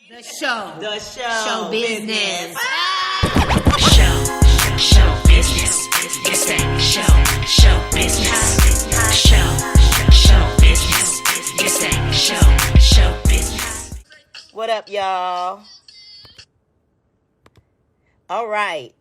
The show. The show. Show business. Show business. It's that show business. Show business. It's that show business. What up, y'all? All right.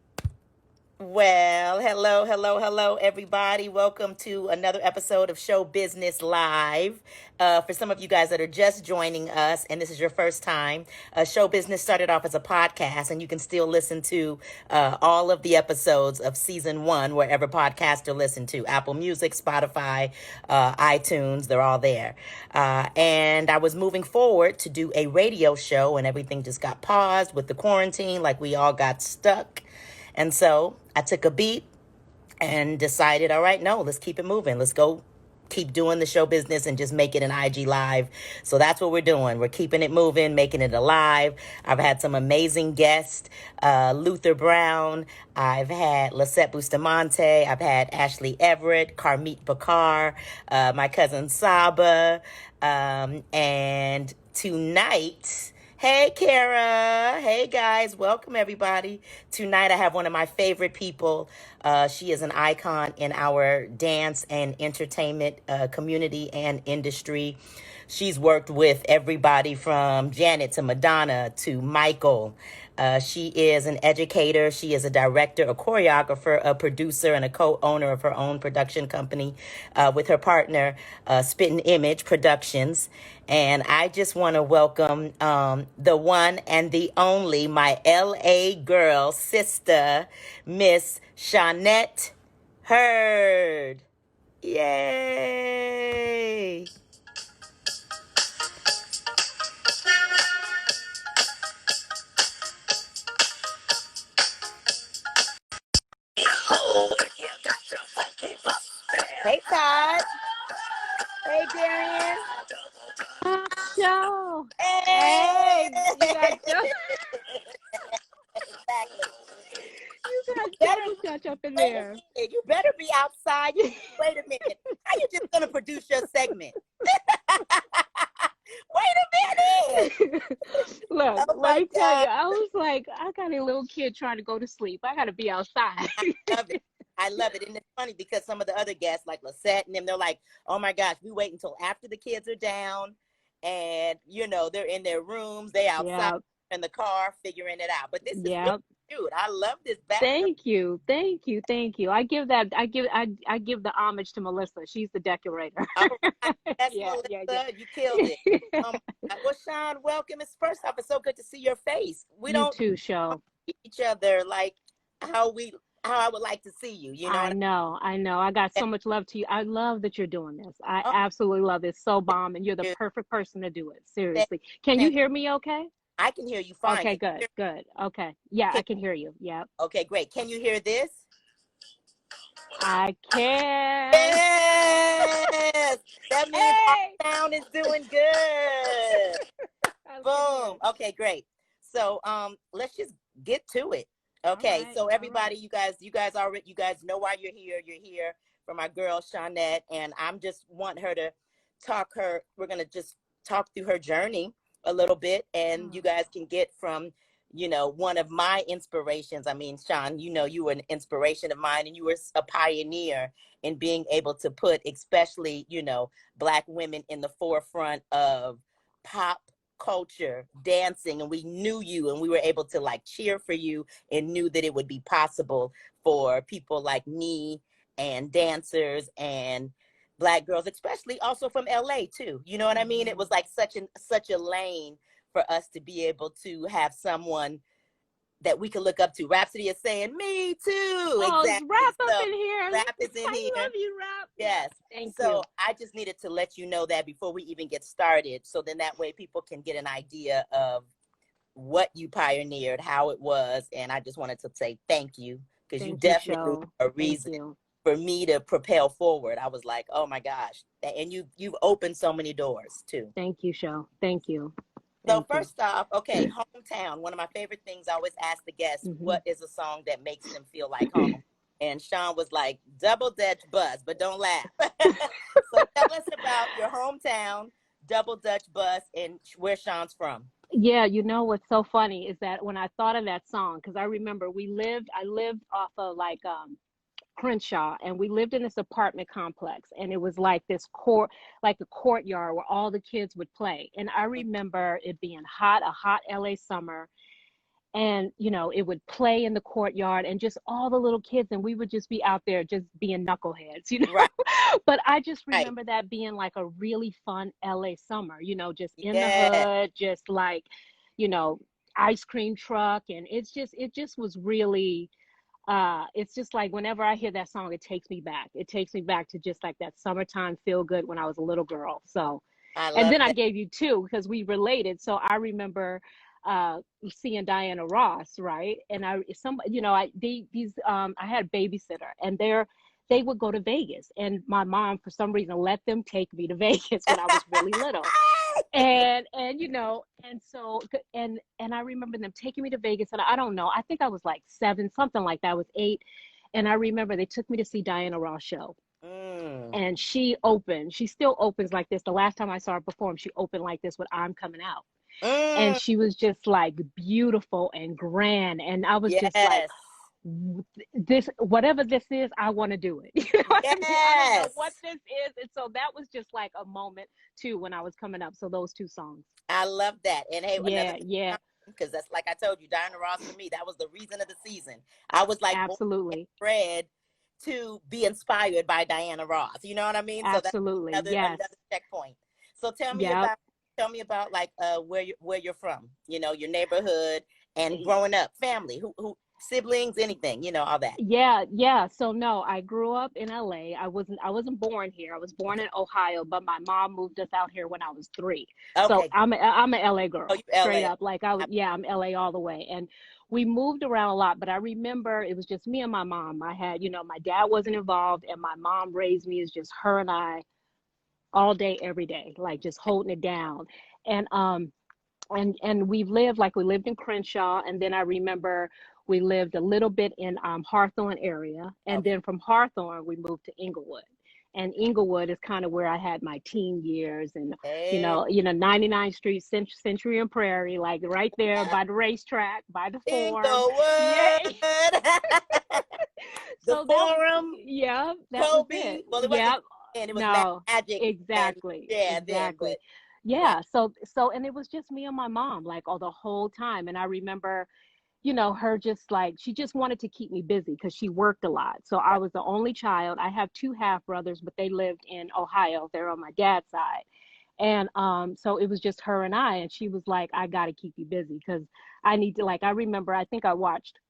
Well, hello, everybody. Welcome to another episode of Show Business Live. For some of you guys that are just joining us, and this is your first time, Show Business started off as a podcast, and you can still listen to all of the episodes of season 1 wherever podcasts are listened to. Apple Music, Spotify, iTunes, they're all there. And I was moving forward to do a radio show, and everything just got paused with the quarantine, like we all got stuck. And so I took a beat and decided, all right, no, let's keep it moving. Let's go keep doing the show business and just make it an IG live. So that's what we're doing. We're keeping it moving, making it alive. I've had some amazing guests, Luther Brown. I've had Lisette Bustamante. I've had Ashley Everett, Carmit Bakar, my cousin Saba. And tonight... Hey, Kara. Hey, guys. Welcome, everybody. Tonight, I have one of my favorite people. She is an icon in our dance and entertainment community and industry. She's worked with everybody from Janet to Madonna to Michael. She is an educator. She is a director, a choreographer, a producer, and a co-owner of her own production company with her partner, SpittnImage Productions. And I just want to welcome the one and the only, my LA girl sister, Miss Shawnette Heard. Yay! Hey, Todd. Hey, Darian. Show. Hey, you got Joe. Exactly. You got Joe up in there. You better be outside. Wait a minute. How you just gonna produce your segment? Wait a minute. Look, Oh let me tell God. you, I was like, I got a little kid trying to go to sleep. I got to be outside. I love it. And it's funny because some of the other guests, like Lisette and them, they're like, oh my gosh, we wait until after the kids are down and, you know, they're in their rooms, they outside in the car figuring it out. But this is really cute. I love this background. Thank you. I give the homage to Melissa. She's the decorator. All right. That's Melissa. You killed it. Well, Shawn, welcome. First off, it's so good to see your face. We don't too, Show. see each other like how I would like to see you. You know, I know. I got so much love to you. I love that you're doing this. I absolutely love it. So bomb, and you're the perfect person to do it. Seriously. Can you hear me okay? I can hear you fine. Okay, good. Okay. Yeah, I can hear you. Yeah. Okay, great. Can you hear this? I can. Yes! That means our sound is doing good. Boom. Okay, great. So let's just get to it. Okay, right, so everybody, you guys know why you're here. You're here for my girl Shawnette, and I'm just want her to we're gonna just talk through her journey a little bit, and you guys can get from, you know, one of my inspirations. I mean, Shawn, you know, you were an inspiration of mine, and you were a pioneer in being able to put, especially, you know, Black women in the forefront of pop culture, dancing, and we knew you, and we were able to like cheer for you and knew that it would be possible for people like me and dancers and Black girls, especially also from LA too. You know what I mean? It was like such a lane for us to be able to have someone that we could look up to. Rhapsody is saying, me too. Oh, exactly. Rap up in here. Rap is in here. I love you, Rap. Yes. Thank you. So I just needed to let you know that before we even get started. So then that way people can get an idea of what you pioneered, how it was. And I just wanted to say thank you, because you definitely are a reason for me to propel forward. I was like, oh my gosh. And you've opened so many doors too. Thank you, Shawn. Thank you. So first off, okay, hometown. One of my favorite things I always ask the guests, what is a song that makes them feel like home? And Shawn was like, Double Dutch Bus, but don't laugh. So tell us about your hometown, Double Dutch Bus, and where Shawn's from. Yeah, you know what's so funny is that when I thought of that song, because I remember I lived off of like Crenshaw, and we lived in this apartment complex, and it was like this court, like a courtyard where all the kids would play. And I remember it being hot, a hot LA summer, and it would play in the courtyard, and just all the little kids, and we would just be out there just being knuckleheads, Right, but I just right. remember that being like a really fun LA summer, just in the Yeah, hood, just like you know ice cream truck, and it just was really it's just like whenever I hear that song, it takes me back to just like that summertime feel good when I was a little girl. So, I and love then I that. gave you two because we related. So I remember seeing Diana Ross, right? And I had a babysitter, and they would go to Vegas, and my mom for some reason let them take me to Vegas when I was really little. And I remember them taking me to Vegas, and I don't know, I think I was like 7, something like that. I was 8, and I remember they took me to see Diana Ross show, Mm, and she still opens like this. The last time I saw her perform, she opened like this with I'm Coming Out, and mm, she was just like beautiful and grand, and I was just like, yes, this, whatever this is, I want to do it. You know what I mean? I don't know yes. what this is. And so that was just like a moment too when I was coming up. So those two songs. I love that. And hey, another Yeah, thing, yeah, because that's like I told you, Diana Ross for me, that was the reason of the season. I was like born and absolutely. bred to be inspired by Diana Ross. You know what I mean? So that's Absolutely. another Yes. checkpoint. So Yep. tell me about like where you're from, your neighborhood and growing up, family, who siblings, anything, all that. Yeah, yeah. So no, I grew up in LA. I wasn't born here. I was born Okay. in Ohio, but my mom moved us out here when I was 3. So Okay. I'm a LA Oh, girl, you straight LA. up. Like yeah, I'm LA all the way. And we moved around a lot, but I remember it was just me and my mom. I had, my dad wasn't involved, and my mom raised me as just her and I all day, every day, like just holding it down. And we lived in Crenshaw, and then I remember we lived a little bit in Hawthorne area, and Okay. then from Hawthorne we moved to Inglewood. And Inglewood is kind of where I had my teen years, and Hey. 99th Street, Century and Prairie, like right there by the racetrack, by the forum. Yeah. Inglewood. The So that, forum, yeah, that was Kobe. it. Well, it wasn't Yeah. then, it was No, Magic and exactly, yeah, then, but exactly. wow. Yeah. So, and it was just me and my mom, like all the whole time. And I remember, her just like, she just wanted to keep me busy because she worked a lot. So I Right. was the only child. I have 2 half brothers, but they lived in Ohio. They're on my dad's side. And so it was just her and I. And she was like, I got to keep you busy because I need to, like, I remember, I think I watched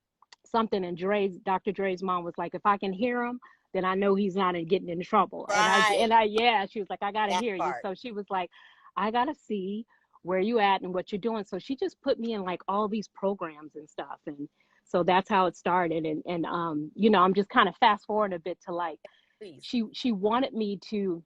something, and Dr. Dre's mom was like, if I can hear him, then I know he's not getting in trouble. Right. Yeah, she was like, I got to That hear you. part. So she was like, I got to see where you at and what you're doing. So she just put me in like all these programs and stuff. And so that's how it started. And I'm just kind of fast forward a bit to like, Please. she wanted me to,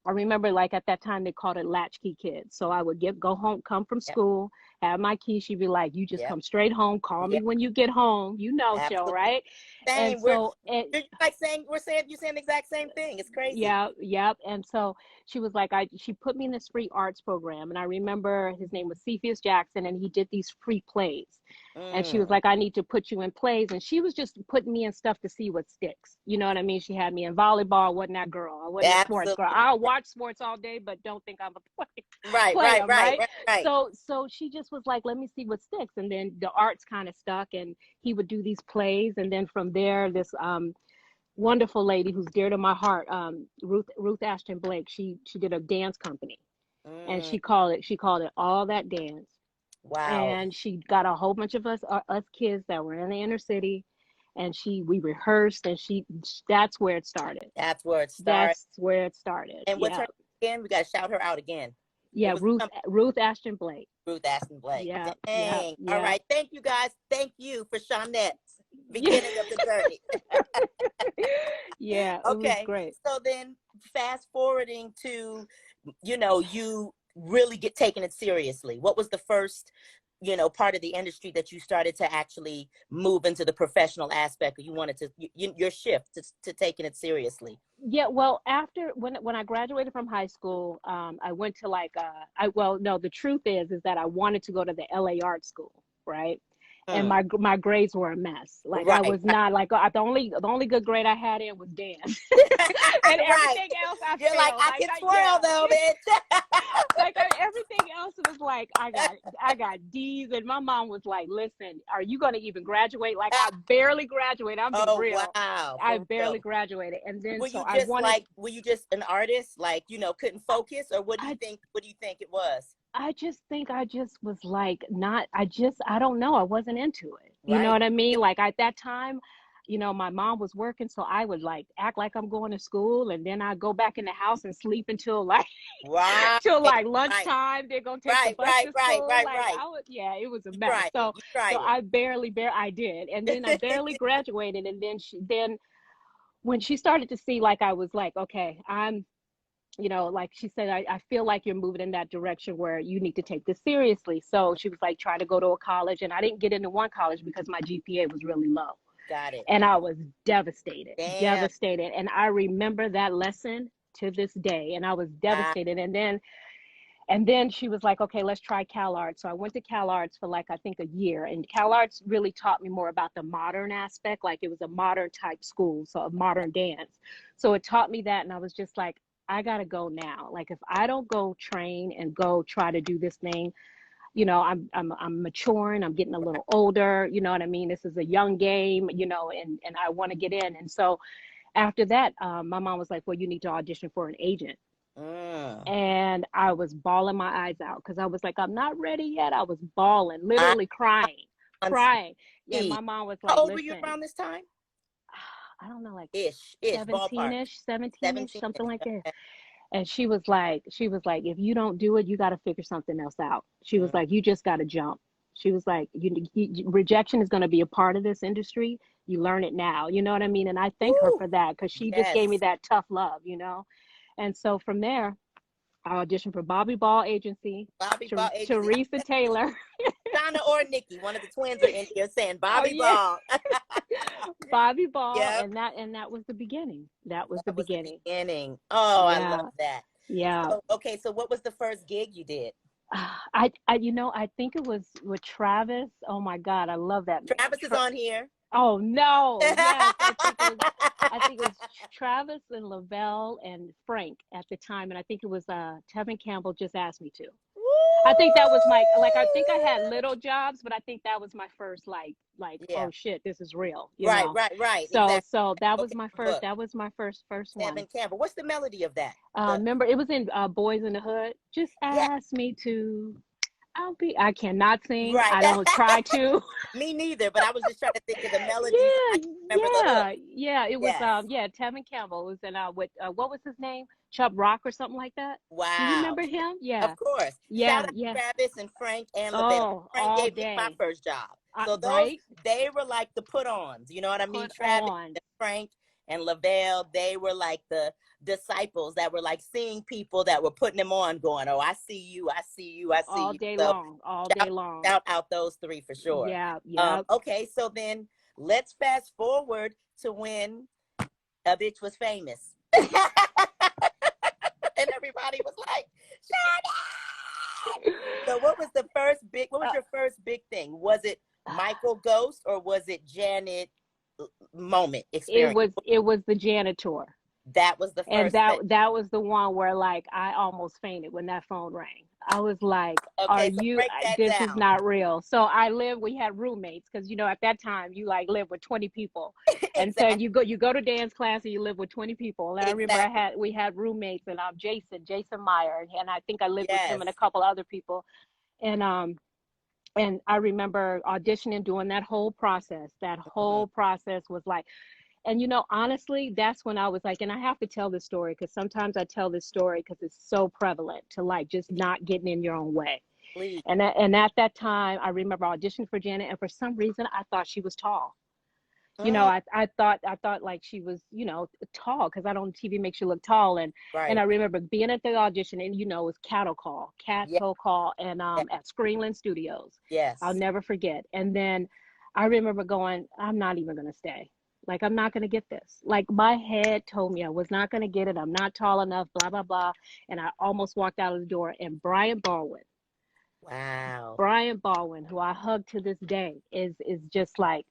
I remember like at that time they called it latchkey kids. So I would go home, come from Yep. school, have my key. She'd be like, "You just Yep. come straight home. Call me Yep. when you get home. Show Absolutely. right." And Same. so You're like saying you're saying the exact same thing. It's crazy. yeah, yep. And so she was like, she put me in this free arts program, and I remember his name was Cephas Jackson, and he did these free plays. And she was Mm. like, I need to put you in plays. And she was just putting me in stuff to see what sticks. You know what I mean? She had me in volleyball. I wasn't that girl. I wasn't a sports girl. Absolutely. I'll watch sports all day, but don't think I'm a Right, play right, them, right, right? right, right. So she just was like, let me see what sticks. And then the arts kind of stuck, and he would do these plays. And then from there, this wonderful lady who's dear to my heart, Ruth Ashton Blake, she did a dance company, and Mm. she called it All That Dance. Wow. And she got a whole bunch of us kids that were in the inner city, and we rehearsed, and that's where it started. That's where it started. That's where it started. And what's her Yeah. name again? We gotta shout her out again. What Yeah, was Ruth Ashton Blake. Ruth Aston Blake? Yeah, yeah, Dang. All yeah. right. Thank you guys. Thank you for Shawnette's Yeah. beginning of the journey. Yeah, it was Okay. great. So then fast forwarding to, you really get taking it seriously. What was the first you know, part of the industry that you started to actually move into the professional aspect, or you wanted to, your shift to taking it seriously? Yeah, well, after when I graduated from high school, I went to like well, no, the truth is that I wanted to go to the LA art school, right? And Mm. my grades were a mess. Like I Right, was right. not like the only good grade I had in was dance, and Right. everything else I You're like, failed. I Like can twirl yeah, though, bitch. like everything else was like I got D's, and my mom was like, "Listen, are you going to even graduate?" Like I barely graduated. I'm being Oh real. wow, I for barely real. graduated, and then Were so you I just wanted. like, were you just an artist, like, you know, couldn't focus, or what do you I think? What do you think it was? I just think I just was like not I don't know, I wasn't into it. You know Right. what I mean? Like at that time, my mom was working, so I would like act like I'm going to school, and then I go back in the house and sleep until like Right. till like Right. lunchtime. They're gonna take the Right. bus Right. to Right. school. Right. Like Right. I would, yeah, it was a You mess. tried it. So You so tried I I did, and then I barely it. graduated, and then when she started to see like I was like, okay, I'm like she said, I feel like you're moving in that direction where you need to take this seriously. So she was like, try to go to a college. And I didn't get into one college because my GPA was really low. Got it. And I was devastated, Damn. devastated. And I remember that lesson to this day. And I was Wow. devastated. And then she was like, okay, let's try Cal Arts. So I went to Cal Arts for like, I think a year. And Cal Arts really taught me more about the modern aspect. Like it was a modern type school, so a modern dance. So it taught me that. And I was just like, I got to go now. Like if I don't go train and go try to do this thing, I'm maturing, I'm getting a little older, you know what I mean? This is a young game, and I want to get in. And so after that, my mom was like, well, you need to audition for an agent. Mm. And I was bawling my eyes out because I was like, I'm not ready yet. I was bawling, I literally crying, on crying. Yeah, Sneed. my mom was How like, old were you listen, around this time? I don't know, like Ish, ballpark. 17ish, 17ish, 17. something like that. Okay. And she was like, if you don't do it, you got to figure something else out. She was Mm. like, you just got to jump. She was like, rejection is going to be a part of this industry. You learn it now. You know what I mean? And I thank her Ooh, for that because she just gave me yes. that tough love. And so from there, I auditioned for Bobby Ball Agency, Bobby Ball agency. Teresa Taylor. Shauna or Nikki, one of the twins are in here saying Oh Bobby yeah, Ball. Bobby Ball, Yep. and that was the beginning. That was the That was the beginning. beginning. Oh, I love Yeah, that. yeah. So, okay, so what was the first gig you did? I think it was with Travis. Oh my God, I love that man. Travis is on here. Oh no, yes, I think it was Travis and Lavelle and Frank at the time, and I think it was Tevin Campbell just asked me to. I think that was my like I think I had little jobs, but I think that was my first like Yeah. oh shit, this is real, you Right, know. right, right. So Exactly. so that was Okay, my first book. that was my first one. Tevin Campbell. What's the melody of that? The Remember it was in Boys in the Hood. Just yeah, ask me to. I cannot sing. right. I don't try to. Me neither, but I was just trying to think of the melody so I Yeah, can remember the hook. yeah. It was Yes. Tevin Campbell was in with what was his name? Chubb Rock or something like that. Do you Wow. remember him? Of Yeah, course. Shout yeah, out yeah. Travis and Frank and Lavelle. Oh, Frank all gave me my day. first job. So those, Right? they were like the put-ons. You know what I mean? Put Travis on and Frank and Lavelle, they were like the disciples that were like seeing people that were putting them on, going, "Oh, I see you, I see you, I see all you." day So long, all day shout, long. shout out those three for sure. Yeah, yeah. Okay, so then let's fast forward to when a bitch was famous. And everybody was like, Shawnette! So what was Uh, your first big thing? Was it Michael Ghost or was it Janet moment it experience? was the janitor. That was the And first thing. that was the one where like I almost fainted when that phone rang. I was like, "Are Okay, so you? break that This is down. not real." So we had roommates because at that time you like live with 20 people, and so Exactly. you go to dance class and you live with 20 people. And I remember Exactly. we had roommates and Jason Meyer, and I think I lived with him Yes. and a couple other people, and I remember auditioning, doing that whole process. That Mhm. whole process was like. And honestly, that's when I was like, and I have to tell this story because sometimes I tell this story because it's so prevalent to like just not getting in your own way. Please. And at that time, I remember auditioning for Janet, and for some reason, I thought she was tall. You know, Mm, I thought like she was, you know, tall because I don't TV makes you look tall. And I right. remember being at the audition and, you know, it was Yeah. cattle call and Yeah. at Screenland Studios. I'll Yes. never forget. And then I remember going, I'm not even gonna stay. Like I'm not gonna get this. Like my head told me I was not gonna get it. I'm not tall enough, blah, blah, blah. And I almost walked out of the door. And Wow. Brian Baldwin, who I hug to this day, is just like,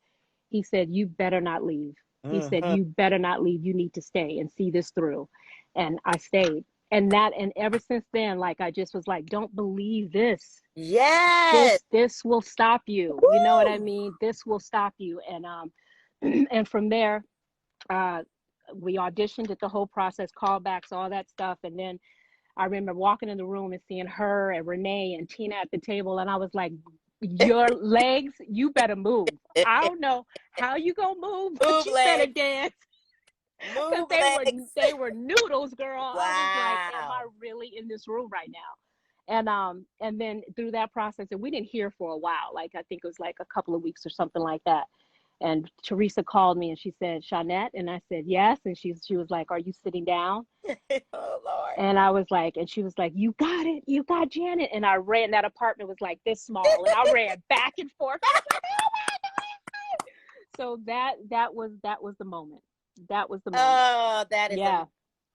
he said, "You better not leave." He said, Hmm. "You better not leave. You need to stay and see this through." And I stayed. And ever since then, like I just was like, "Don't believe this. Yes. This will stop you." You know what I Woo! mean? This will stop you. And and from there, uh, we auditioned, did the whole process, callbacks, all that stuff, and then I remember walking in the room and seeing her and Renee and Tina at the table, and I was like, "Your legs, you better move. I don't know how you gonna move, but Move you better legs. dance." Because Move legs. they were noodles, girl. I was like, "Am I Wow. really in this room right now?" And then through that process, and we didn't hear for a while. Like I think it was like a couple of weeks or something like that. And Teresa called me and she said, "Shawnette," and I said, "Yes." And she was like, "Are you sitting down?" Oh Lord. And I was like, and she was like, "You got it, you got Janet." And I ran, that apartment was like this small, and I ran back and forth. I was like, "Oh my God." So that was the moment. That was the moment. Oh, that is Yeah,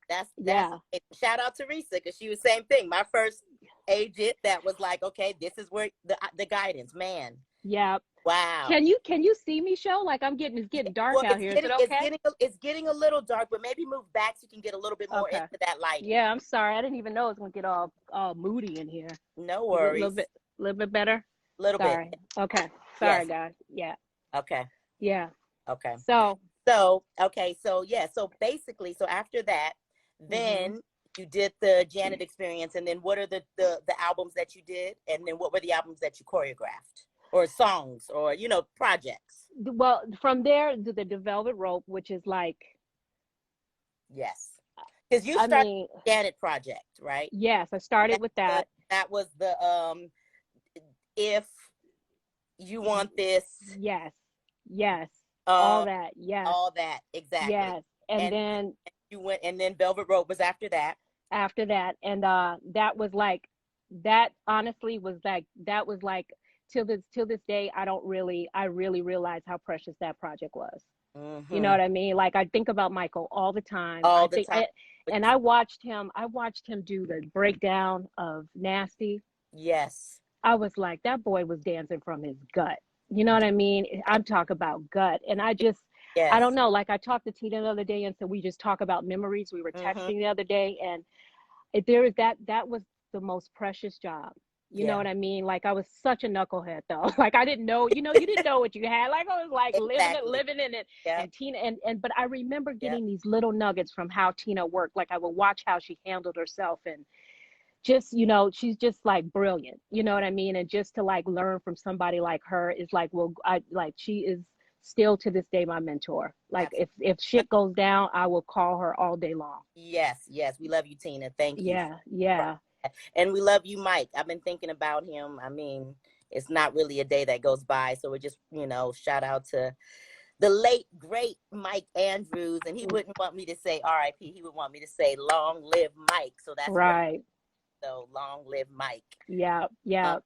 that's yeah, shout out to Teresa because she was same thing. My first agent that was like, okay, this is where the guidance, man. yeah. Wow. Can you see me, show? Like it's Yeah, getting dark well, out here. Is it okay? it's getting a little dark, but maybe move back so you can get a little bit more Okay. into that lighting. Yeah, I'm sorry. I didn't even know it was gonna get all moody in here. No Is it worries. a little bit better? Little bit. Sorry. Okay. Sorry, Yes. guys. Yeah. Okay. Yeah. Okay. So, So, okay, so yeah, so basically, so after that, mhm. then you did the Janet experience, and then what are the albums that you did, and then what were the albums that you choreographed, or songs, or projects? Well, from there to the Velvet Rope, which is like, Yes, because you I started mean, the Janet project, right? yes, I started with that. That was the if you want this, Yes, yes, all uh, that. Yes, all that exactly, yes. And and then you went, and then Velvet Rope was after that. after that, and that was like, that honestly was like, that was like, till this day, I really realize how precious that project was. You know Hmm. what I mean? Like I think about Michael all the time. All I the think, time. and I watched him do the breakdown of Nasty. Yes. I was like, that boy was dancing from his gut. You know what I mean? I'm talking about gut. And I don't Yes. know. Like I talked to Tina the other day, and so we just talk about memories. We were Hmm. texting the other day, and there is that was the most precious job. You know Yeah. what I mean? Like I was such a knucklehead though. Like I didn't know, you didn't know what you had. Like I was like Exactly. living in it. Yep. And Tina, but I remember Yep. getting these little nuggets from how Tina worked. Like I would watch how she handled herself, and just, she's just like brilliant. You know what I mean? And just to like learn from somebody like her is like, well, I like, she is still to this day my mentor. Like Absolutely. if shit goes down, I will call her all day long. Yes. Yes. We love you, Tina. Thank you. Yeah, yeah. And we love you, Mike. I've been thinking about him. I mean, it's not really a day that goes by. So we're just, shout out to the late, great Mike Andrews. And he wouldn't want me to say RIP. He would want me to say long live Mike. So that's what. Right. So long live Mike. Yeah, Um, yeah,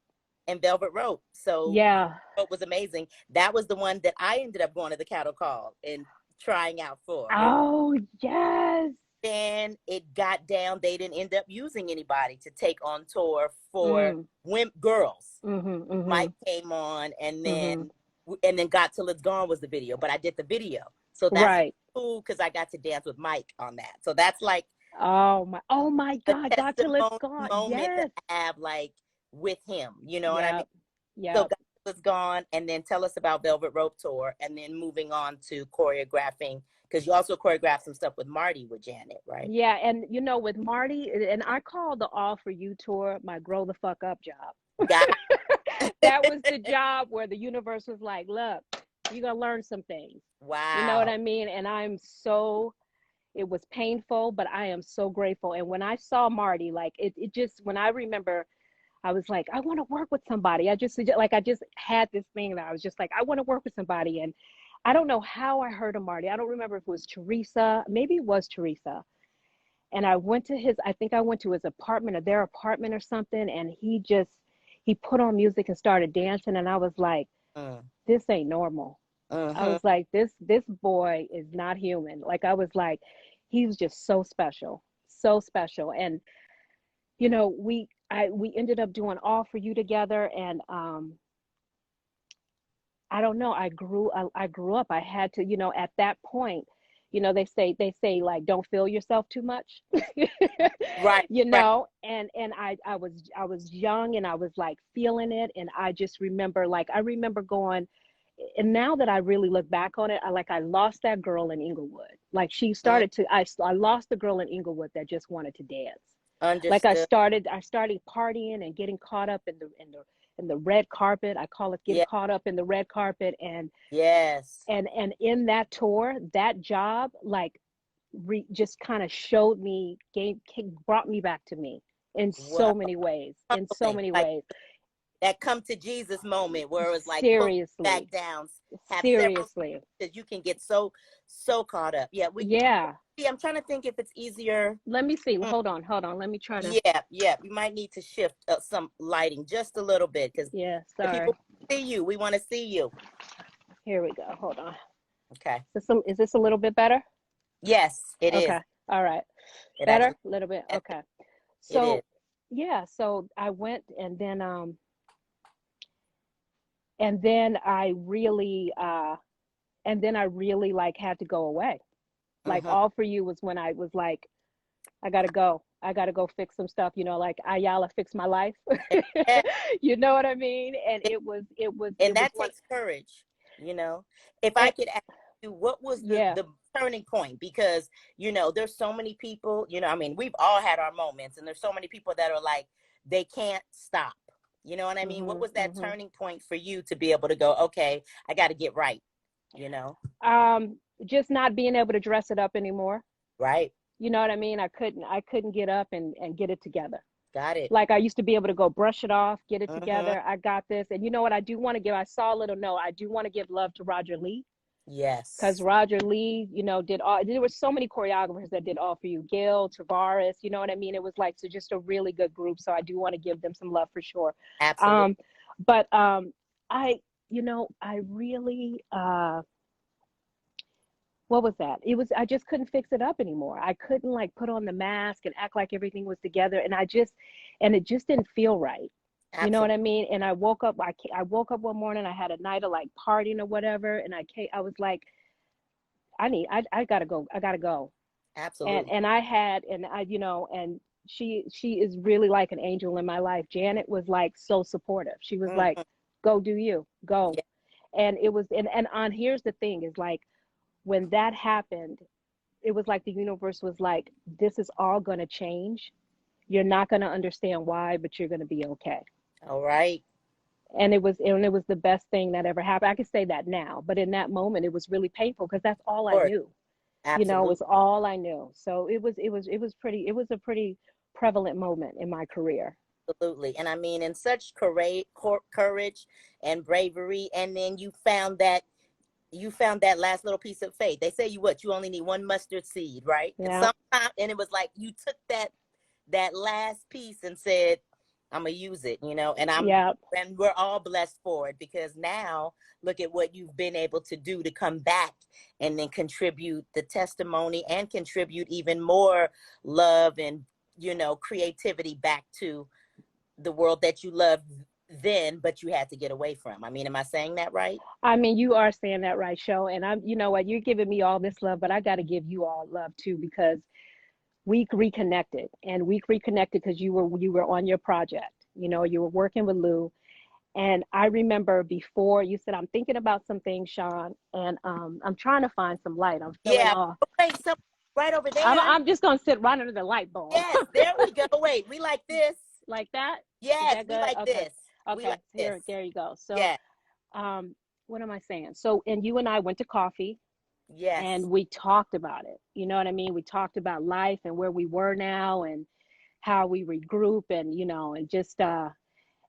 and Velvet Rope. So yeah. it was amazing. That was the one that I ended up going to the cattle call and trying out for. Oh, yes. Then it got down. They didn't end up using anybody to take on tour for Mm. girls. Mm-hmm, Mike mm-hmm, came on, mm-hmm. and then Got Till It's Gone was the video, but I did the video, so that's Right. cool because I got to dance with Mike on that. So that's like Oh my a God, God till it's testimony gone. moment that Yes. I have like with him. You know what I mean? Yep. So Yep. Got Till It's Gone, and then tell us about Velvet Rope Tour, and then moving on to choreographing because you also choreographed some stuff with Marty with Janet, right? Yeah, and with Marty, and I call the All For You tour my grow the fuck up job. Got That was the job where the universe was like, look, you're gonna learn some things. You know what wow. I mean? And it was painful, but I am so grateful. And when I saw Marty, like it just, when I remember, I was like, I want to work with somebody. I just had this thing that I was just like, I want to work with somebody. And I don't know how I heard of Marty. I don't remember if it was Teresa. Maybe it was Teresa. And I went to I think I went to his apartment or their apartment or something. And he put on music and started dancing. And I was like, Mm. this ain't normal. I Mm-hmm. was like, this boy is not human. Like, I was like, he was just so special, so special. And, you know, we ended up doing All For You together. And, I don't know. I grew up. I had to, you know, at that point, you know, they say like, don't feel yourself too much, Right, you right. know, and I was young and I was like feeling it. And I just remember, like, I remember going, and now that I really look back on it, I lost that girl in Inglewood. Like, she Mm. started to, I lost the girl in Inglewood that just wanted to dance. Like, Understood. I started partying and getting caught up in the red carpet. I call it getting Yeah. caught up in the red carpet. Yes. And in that tour, that job, like, just kind of showed me, brought me back to me in Wow. so many ways, in so Humbling. many Like ways. that come to Jesus moment where it was like pull back Seriously, down, have several seriously. that you can get so caught up. Yeah, Yeah. I'm trying to think if it's easier. Let me see. Mm, Hold on. Let me try to. yeah, yeah. We might need to shift some lighting just a little bit because Yeah, the sorry. people see you. We want to see you. Here we go. Hold on. Okay. Is this a little bit better? Yes, it is. Okay. All right. It Better? actually A little bit. yes, Okay. it is. So, yeah, so I went, and then I really like had to go away. Like, Mm-hmm. All For You was when I was like, I gotta go. I gotta go fix some stuff, you know, like Ayala fix my life. Yeah. You know what I mean? And And it was that one. takes courage, you know. If I And could ask you, what was yeah. the turning point? Because, you know, there's so many people, you know, I mean, we've all had our moments, and there's so many people that are like, they can't stop. You know what I mean? What Mhm. was that Mhm. turning point for you to be able to go, okay, I got to get right, you know? Just not being able to dress it up anymore. Right. You know what I mean? I couldn't get up and get it together. Got it. Like, I used to be able to go brush it off, get it Mm-hmm. together. I got this. And you know what? I do want to give, I saw a little note. I do want to give love to Roger Lee, because Yes. Roger Lee, you know, there were so many choreographers that did All For You, Gail, Tavares, you know what I mean? It was like, so just a really good group. So I do want to give them some love for sure. Absolutely. Um, but I, you know, I really, what was that? It was, I just couldn't fix it up anymore. I couldn't, like, put on the mask and act like everything was together. And it just didn't feel right. You know what Absolutely. I mean? And I woke up one morning, I had a night of like partying or whatever. And I was like, I gotta go. I gotta go. Absolutely. And I had, and I, you know, and she is really like an angel in my life. Janet was like so supportive. She was like, Mm-hmm. go do you, go. Yeah. And it was, and on, here's the thing is, like, when that happened, it was like the universe was like, this is all going to change. You're not going to understand why, but you're going to be okay. All right. And it was the best thing that ever happened. I can say that now, but in that moment, it was really painful because that's all Of I course. knew. You know, it Absolutely. was all I knew. So it was a pretty prevalent moment in my career. Absolutely. And I mean, in such courage and bravery, and then you found that last little piece of faith. They say you only need one mustard seed, right? And Yeah. sometimes, and it was like you took that last piece and said, I'm gonna use it, you know, Yeah. and we're all blessed for it because now look at what you've been able to do to come back and then contribute the testimony and contribute even more love and, you know, creativity back to the world that you loved then, but you had to get away from. I mean, am I saying that right? I mean, you are saying that right, Show. And you know what, you're giving me all this love, but I got to give you all love too, because we reconnected, and we reconnected because you were on your project. You know, you were working with Lou. And I remember before you said, I'm thinking about some things, Shawn, and I'm trying to find some light. I'm feeling Yeah. all, Wait, so right over there. I'm just going to sit right under the light bulb. Yes, there we go. Wait, we like this. Like that? Is Yes, that we good? like Okay. this. We Okay. like this. There you go. So, Yeah. um, what am I saying? So, and you and I went to coffee and Yes. we talked about it. You know what I mean? We talked about life and where we were now and how we regroup and, you know, and just,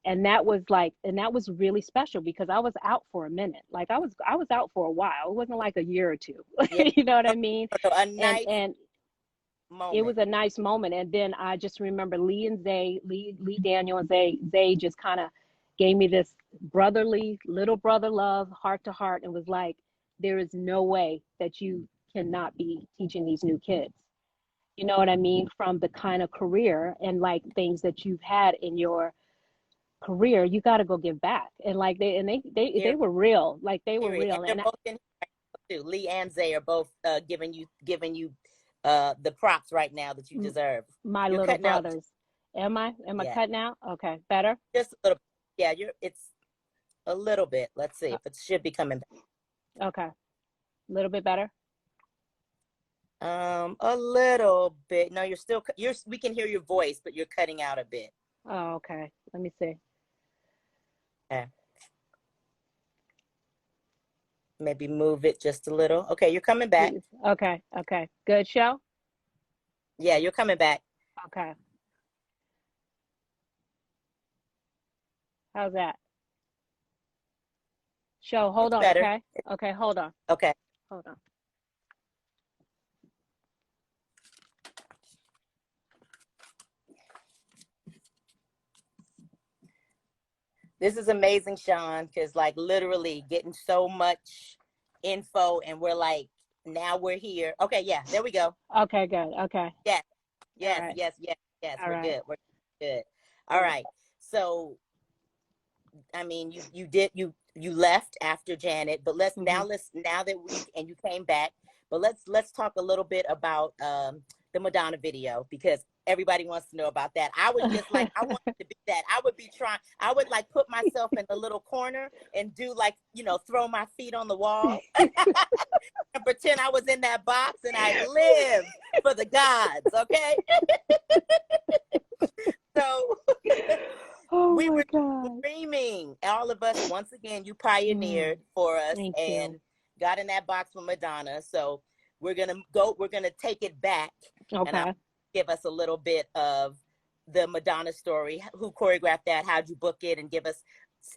And that was like, and that was really special because I was out for a minute. Like I was out for a while. It wasn't like a year or two. Yeah. You know what I mean? So a And nice it moment. was a nice moment. And then I just remember Lee Daniel and Zay just kind of gave me this brotherly, little brother love, heart to heart, and was like, there is no way that you cannot be teaching these new kids. You know what I mean? From the kind of career and like things that you've had in your career, you got to go give back. And like they Here, were real. Like they were period. And real. they're And both in here too. Lee and Zay are both giving you the props right now that you deserve. my You're little cutting out brothers. Am I yeah, cutting out? Okay, better. just a little. Yeah, it's a little bit. Let's see if it should be coming back. Okay, a little bit better. A little bit. No, we can hear your voice, but you're cutting out a bit. Oh, okay. Let me see. Okay. Maybe move it just a little. Okay, you're coming back. Okay, good show. Yeah, you're coming back. Okay, how's that show? Hold It's on. better. Okay, hold on. Okay. This is amazing, Shawn, because like literally getting so much info and we're like, now we're here. Okay, yeah, there we go. Okay, good. Okay. Yes, All right. yes. All We're right. good. We're good. All right. So I mean, you left after Janet, but let's now that you came back, but let's talk a little bit about the Madonna video because everybody wants to know about that. I was just like, I wanted to be that. I would like put myself in the little corner and do like, throw my feet on the wall and pretend I was in that box and I live for the gods, okay? So we were dreaming. All of us, once again, you pioneered for us and got in that box with Madonna. So we're gonna take it back. Okay. And I'll give us a little bit of the Madonna story. Who choreographed that? How'd you book it? And give us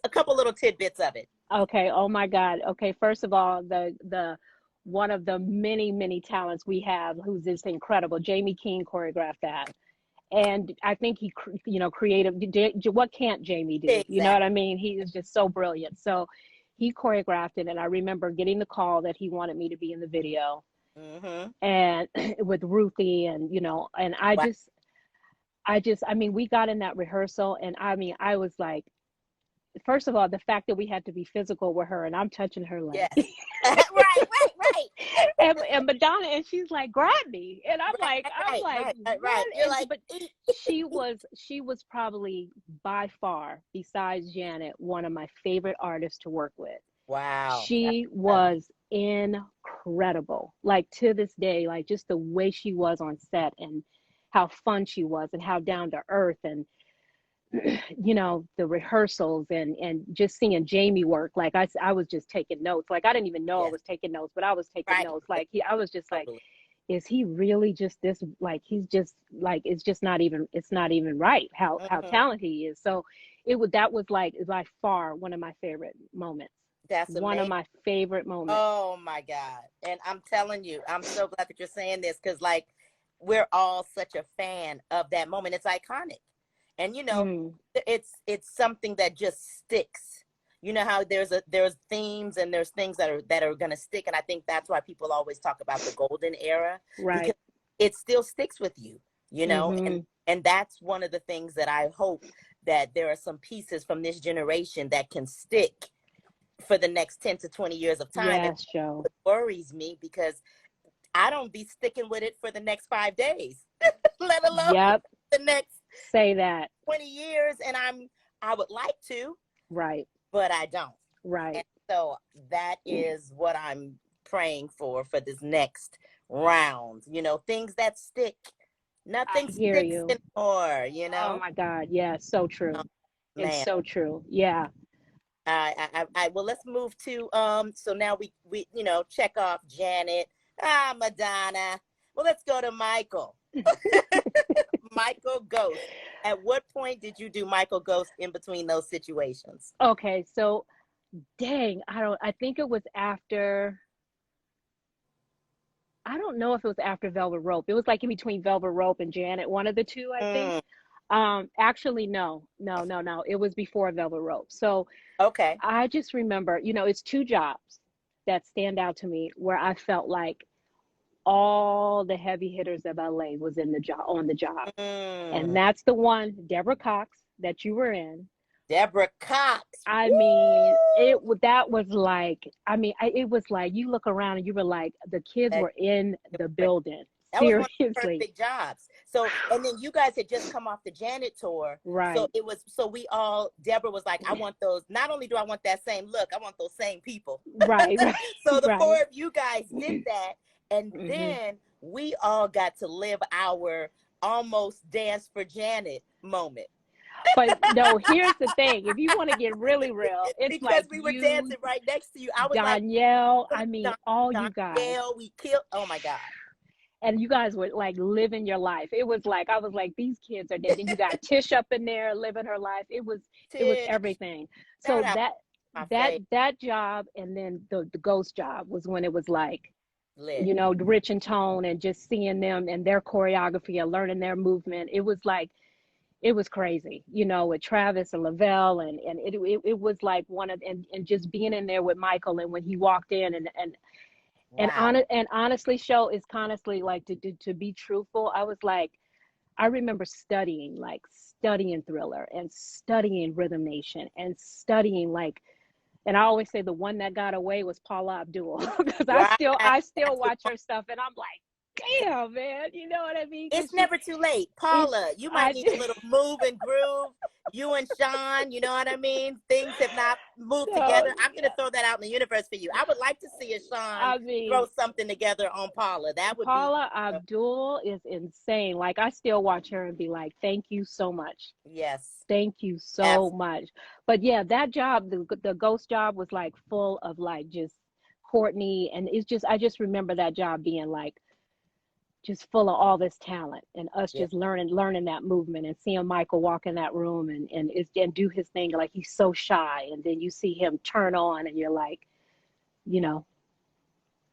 a couple little tidbits of it. Okay. Oh my God. Okay. First of all, the one of the many talents we have, who's just incredible, Jamie King choreographed that. And I think he, creative. What can't Jamie do? Exactly. You know what I mean? He is just so brilliant. So he choreographed it, and I remember getting the call that he wanted me to be in the video, and with Ruthie, and and I mean, we got in that rehearsal, and I mean, I was like, first of all, the fact that we had to be physical with her, and I'm touching her leg. Yes. right. And Madonna, and she's like, grab me, and I'm like, right. You're like, but she was probably by far, besides Janet, one of my favorite artists to work with. Wow. She was incredible. Like to this day, like just the way she was on set and how fun she was and how down to earth, and the rehearsals and just seeing Jamie work. Like I was just taking notes. Like I didn't even know I was taking notes, but I was taking notes. Like I was just like, is he really just this? Like he's just like, it's not even right how talented he is. So that was like by far one of my favorite moments. That's amazing. One of my favorite moments. Oh my God. And I'm telling you, I'm so glad that you're saying this, because like we're all such a fan of that moment. It's iconic. And it's something that just sticks. You know how there's themes and there's things that are gonna stick. And I think that's why people always talk about the golden era. Right. Because it still sticks with you, and that's one of the things that I hope, that there are some pieces from this generation that can stick for the next 10 to 20 years of time. Yes, Joe. It worries me because I don't be sticking with it for the next 5 days, let alone the next say that 20 years. And I would like to, right, but I don't. Right. And so that is what I'm praying for this next round. Things that stick. Nothing sticks anymore. Oh my God, yeah, so true. It's so true. Yeah. Well, let's move to so now we check off Janet, Madonna. Well, let's go to Michael. Michael Ghost. At what point did you do Michael Ghost in between those situations? Okay, so dang, I think it was after, I don't know if it was after Velvet Rope. It was like in between Velvet Rope and Janet, one of the two, I think. Mm, Actually, no. It was before Velvet Rope. So okay. I just remember, it's two jobs that stand out to me where I felt like all the heavy hitters of LA was in the job on the job. And Mm, that's the one, Deborah Cox, that you were in. Deborah Cox. I Woo! mean, that was like, it was like you look around and you were like, the kids That, were in the building. that was one of the first Seriously. big jobs. So, and then you guys had just come off the Janet tour. So Right. it was, so we all, Deborah was like, I want those, not only do I want that same look, I want those same people. Right. Right. So the Right. four of you guys did that. And Hmm. then we all got to live our almost dance for Janet moment. But no, here's the thing. If you want to get really real, it's Because like we were you, dancing right next to you. I was like, Danielle, Don, all you guys. Danielle, we killed. Oh my God. And you guys were like living your life. It was like, I was like, these kids are dead. Then you got Tish up in there living her life. It was Tish, everything. shout So out that my that face. that job, and then the ghost job was when it was like, Lit. Rich and Tone, and just seeing them and their choreography and learning their movement. It was like, it was crazy, with Travis and Lavelle, and it was like one of, and just being in there with Michael, and when he walked in, Wow. and honestly, show is honestly, like, to be truthful, I was like, I remember studying Thriller and studying Rhythm Nation and studying, like, and I always say the one that got away was Paula Abdul because Right. I still That's the watch her stuff and I'm like, damn, man, you know what I mean? It's never too late. It's Paula, you might I need a little move and groove. You and Shawn, you know what I mean? Things have not moved no, together. I'm going to throw that out in the universe for you. I would like to see a Shawn I mean, throw something together on Paula. That would be, Paula Abdul is insane. Like, I still watch her and be like, thank you so much. yes, Thank you so absolutely. much. But yeah, that job, the ghost job, was like full of like just Courtney, and I just remember that job being like just full of all this talent, and us Yeah. just learning that movement, and seeing Michael walk in that room and do his thing, like he's so shy, and then you see him turn on and you're like, you know,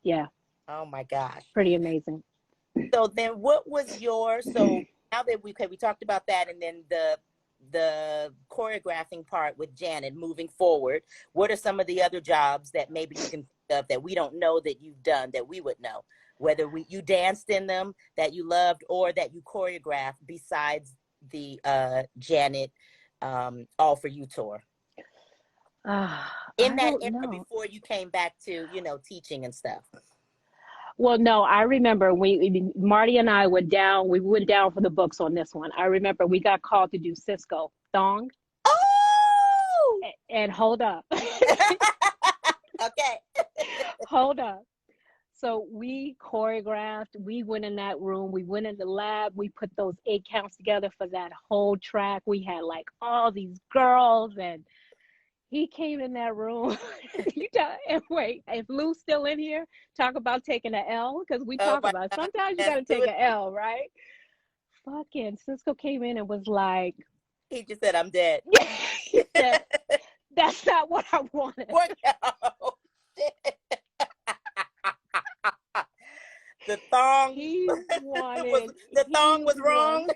yeah, Oh my gosh. pretty amazing. So then what was so now that we talked about that, and then the choreographing part with Janet moving forward, what are some of the other jobs that maybe you can think of that we don't know that you've done that we would know, whether you danced in them that you loved or that you choreographed besides the Janet All For You tour in I that don't era know. before you came back to teaching and stuff? Well, no, I remember Marty and I went down. We went down for the books on this one. I remember we got called to do Cisco Thong, Oh. and hold up, Okay. hold up. So we choreographed. We went in that room. We went in the lab. We put those 8 counts together for that whole track. We had like all these girls, and he came in that room. And wait, if Lou's still in here, talk about taking an L, because we Oh talk my about God. sometimes you got Yes, to take an L, right? Fucking Cisco came in and was like, he just said, I'm dead. he said, that's not what I wanted. What? Oh, shit. The thong He was wanted, the thong was wrong.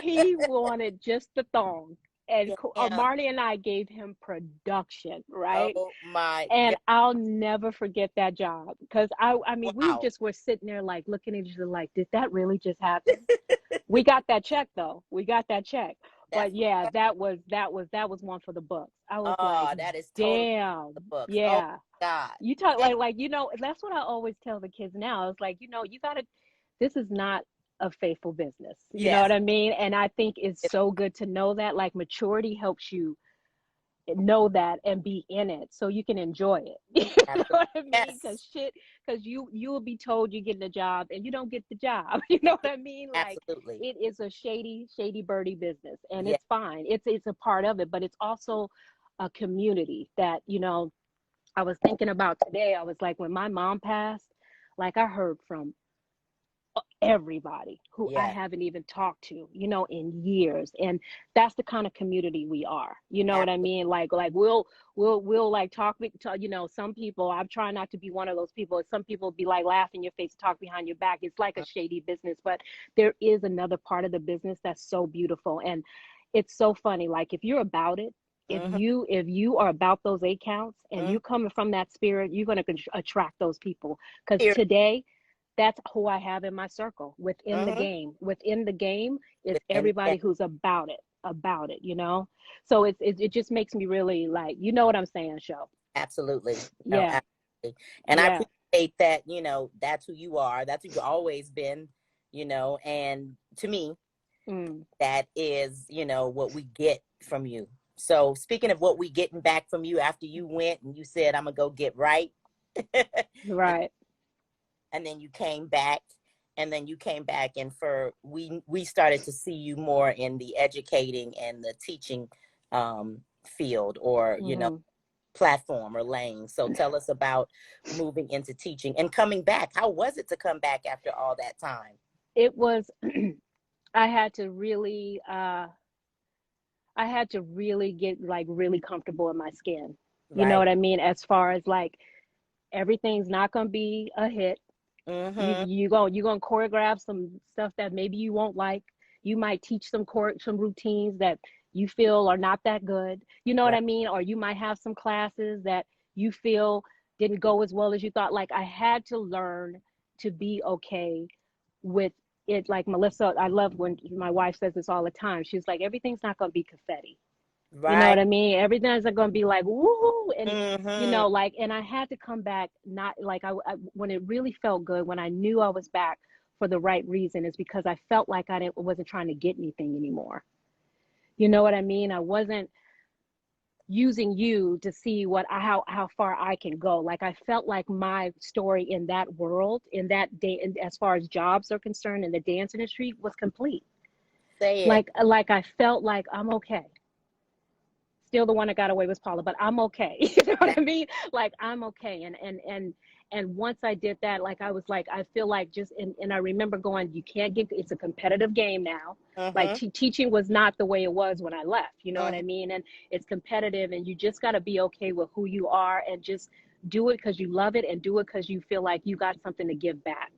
he wanted just the thong. And Yeah. Marty and I gave him production, right? Oh my And God. I'll never forget that job, because I mean, we Wow. just were sitting there like looking at each other like, did that really just happen? We got that check though. We got that check. That's But yeah, that was one for the books. I was like, oh, that is totally damn, the books. Oh yeah. my God. You talk And like that's what I always tell the kids now. It's like, you gotta, this is not a faithful business. You know yes, what I mean? And I think it's so good to know that, like, maturity helps you know that and be in it so you can enjoy it. You know absolutely. what I mean? Yes, Because you will be told you're getting a job and you don't get the job. You know what I mean? Like, absolutely. it is a shady birdie business, and Yeah. it's fine. It's a part of it, but it's also a community that, I was thinking about today. I was like, when my mom passed, like, I heard from everybody who I Yeah. haven't even talked to, you know, in years. And that's the kind of community we are. You know what I Absolutely. mean? Like we'll like you know, some people, I'm trying not to be one of those people. Some people be like laugh in your face, talk behind your back. It's like a shady business, but there is another part of the business that's so beautiful. And it's so funny. Like if you're about it, Mm-hmm. if you are about those accounts and Mm-hmm. you coming from that spirit, you're going to attract those people. Because Here. today, that's who I have in my circle within the Mm-hmm. game. Within the game is Within the game. everybody who's about it, you know? So it just makes me really like, you know what I'm saying, Show? Absolutely. No, Yeah. absolutely. And I Yeah. appreciate that, you know, that's who you are. That's who you've always been, you know, and to me, Mm, that is, you know, what we get from you. So speaking of what we getting back from you after you went and you said, I'm gonna go get right. and, right. and then you came back and for we started to see you more in the educating and the teaching field or, you know, Hmm. platform or lane. So tell us about moving into teaching and coming back. How was it to come back after all that time? It was, I had to really, get like really comfortable in my skin. You know Right. what I mean? As far as like everything's not gonna be a hit. Mm-hmm. You gonna choreograph some stuff that maybe you won't like. You might teach some routines that you feel are not that good. You know what Right. I mean? Or you might have some classes that you feel didn't go as well as you thought. Like I had to learn to be okay with it. Like Melissa, I love when my wife says this all the time. She's like, everything's not gonna be confetti. You know Right. what I mean? Everything's going to be like woohoo, and you Mm-hmm. know, like, and I had to come back not like when it really felt good, when I knew I was back for the right reason, is because I felt like I wasn't trying to get anything anymore. You know what I mean? I wasn't using you to see how far I can go. Like I felt like my story in that world, in that day, and as far as jobs are concerned in the dance industry, was complete. Say it. Like I felt like I'm okay. Still the one that got away was Paula, but I'm okay. You know what I mean? Like I'm okay. And once I did that, like I was like, I feel like just and I remember going, you can't get, it's a competitive game now. Like Mm-hmm. teaching was not the way it was when I left. You know what Mm-hmm. I mean? And it's competitive, and you just got to be okay with who you are and just do it because you love it, and do it because you feel like you got something to give back.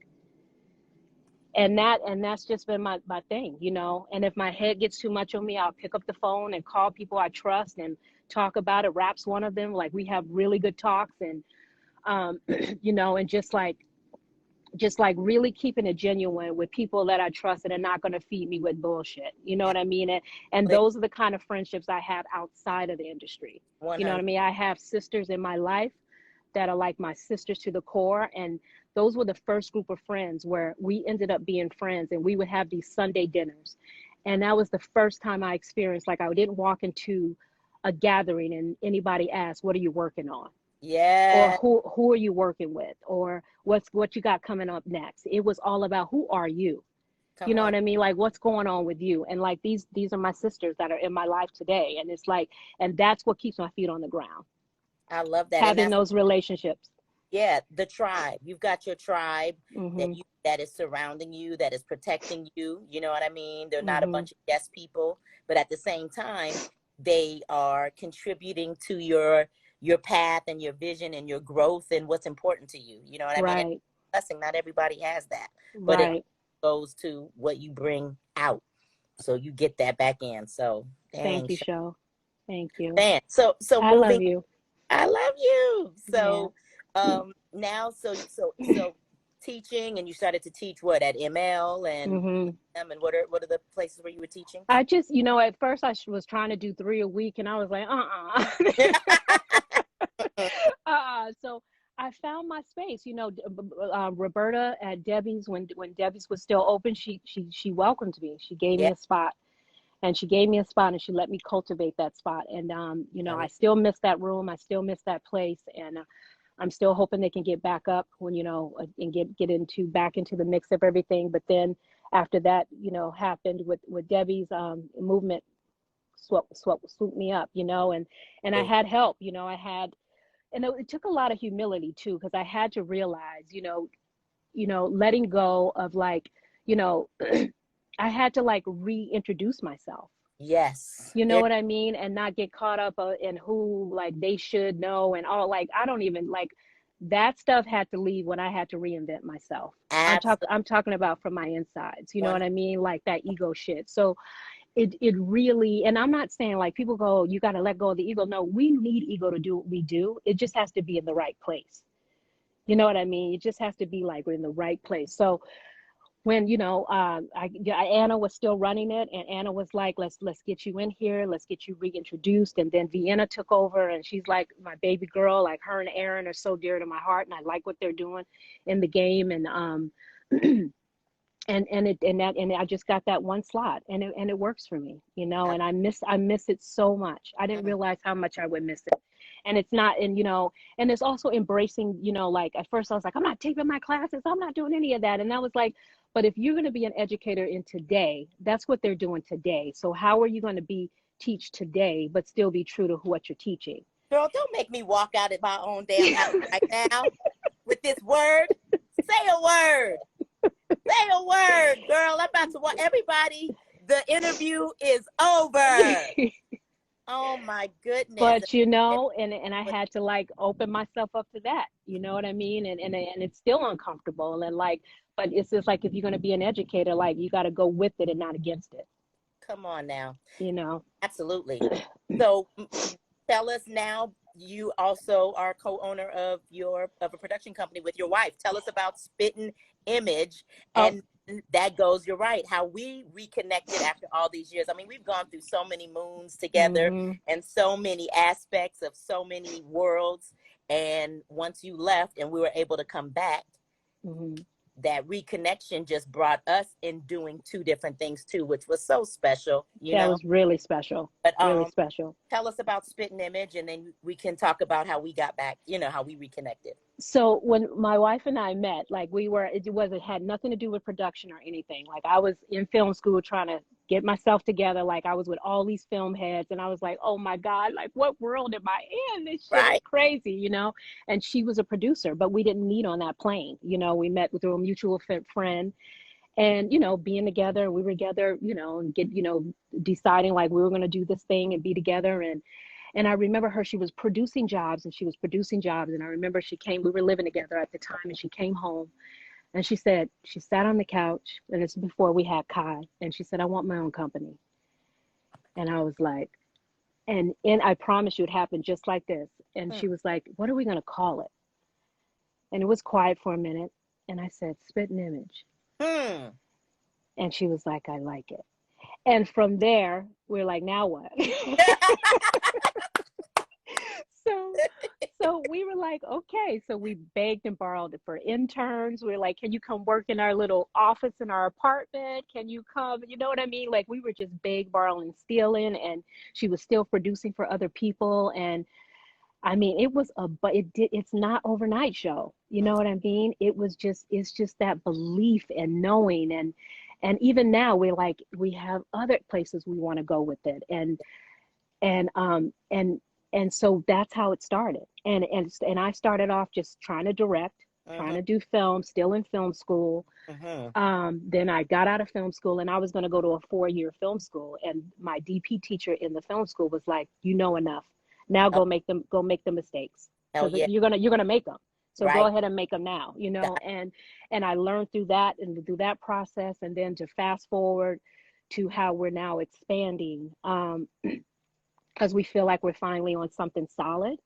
And that's just been my thing, you know. And if my head gets too much on me, I'll pick up the phone and call people I trust and talk about it. Rap's one of them. Like we have really good talks, and you know, and just like really keeping it genuine with people that I trust and are not going to feed me with bullshit. You know what I mean? And those are the kind of friendships I have outside of the industry. You know what 100. I mean? I have sisters in my life that are like my sisters to the core. And those were the first group of friends where we ended up being friends, and we would have these Sunday dinners. And that was the first time I experienced, like I didn't walk into a gathering and anybody asked, what are you working on? Or Yeah. who are you working with? Or what you got coming up next? It was all about who are you? You Come know on. what I mean? Like what's going on with you? And like these are my sisters that are in my life today. And it's like, and that's what keeps my feet on the ground, I love that. And having that's, those relationships. yeah, the tribe. You've got your tribe Hmm. that is surrounding you, that is protecting you. You know what I mean? They're not a Hmm. bunch of yes people, but at the same time, they are contributing to your path and your vision and your growth and what's important to you. You know what I mean? It's Right. a blessing. Not everybody has that, but it Right. goes to what you bring out. So you get that back in. So Thank dang, you, Show. Thank you. man. So I love moving. you. I love you. Yeah. So now so teaching, and you started to teach what at ML and Hmm. UM, and what are the places where you were teaching? I just, you know, at first was trying to do 3 a week, and I was like, So I found my space. You know, Roberta at Debbie's, when Debbie's was still open, she welcomed me. She gave me Yeah. a spot, and she gave me a spot, and she let me cultivate that spot. And you I know, I love still miss that room. I still miss that place, and I'm still hoping they can get back up when, you know, and get into back into the mix of everything. But then after that, you know, happened with Debbie's movement swooped me up, you know, and I it. had help, you know, and it took a lot of humility too, because I had to realize, you know, letting go of like, you know, I had to like reintroduce myself. Yes. You know what I mean? And not get caught up in who like they should know and all. Like I don't even like that stuff had to leave when I had to reinvent myself. Absolutely. I'm talking about from my insides. You know One. what I mean? Like that ego shit. So it really, and I'm not saying like people go, you got to let go of the ego. No, we need ego to do what we do. It just has to be in the right place. You know what I mean? It just has to be like we're in the right place. So when Anna was still running it, and Anna was like, let's get you in here, let's get you reintroduced, and then Vienna took over, and she's like my baby girl. Like her and Aaron are so dear to my heart, and I like what they're doing in the game, and and I just got that one slot, and it works for me, and I miss it so much. I didn't realize how much I would miss it. And it's not, and it's also embracing, like at first I was like, I'm not taking my classes, I'm not doing any of that. And I was like, but if you're going to be an educator in today, that's what they're doing today. So how are you going to teach today, but still be true to what you're teaching? Girl, don't make me walk out at my own damn house right now with this word. Say a word. Say a word, girl. I'm about to want everybody. The interview is over. Oh my goodness. But and I had to like open myself up to that. You know what I mean? And it's still uncomfortable. And like, but it's just like if you're going to be an educator, like you got to go with it and not against it. Come on now. Absolutely. So tell us now, you also are co-owner of a production company with your wife. Tell us about SpittnImage, and that goes, you're right, how we reconnected after all these years. I mean, we've gone through so many moons together and so many aspects of so many worlds. And once you left and we were able to come back, that reconnection just brought us in doing two different things too, which was so special. That was really special. But really special. Tell us about SpittnImage, and then we can talk about how we got back, how we reconnected. So when my wife and I met, like it had nothing to do with production or anything. Like I was in film school trying to get myself together. Like I was with all these film heads, and I was like, oh my God, like what world am I in? This shit is crazy, And she was a producer, but we didn't meet on that plane. We met through a mutual friend, and being together, we were together, and deciding like we were going to do this thing and be together. And I remember her, she was producing jobs. And I remember we were living together at the time, and she came home and she said, she sat on the couch, and this is before we had Kai. And she said, I want my own company. And I was like, and I promise you it happened just like this. And she was like, what are we going to call it? And it was quiet for a minute. And I said, SpittnImage. And she was like, I like it. And from there, we're like, now what? So we were like, okay. So we begged and borrowed it for interns. We were like, can you come work in our little office in our apartment? Can you come? You know what I mean? Like we were just beg, borrowing, stealing, and she was still producing for other people. And I mean, it's not overnight show. You know what I mean? It's just that belief and knowing. And even now we have other places we want to go with it. And so that's how it started. And I started off just trying to direct, trying to do film, still in film school. Then I got out of film school, and I was going to go to a 4-year film school. And my DP teacher in the film school was like, enough. Now go make the mistakes. You're gonna make them. So go ahead and make them now, and I learned through that process. And then to fast forward to how we're now expanding, because we feel like we're finally on something solid.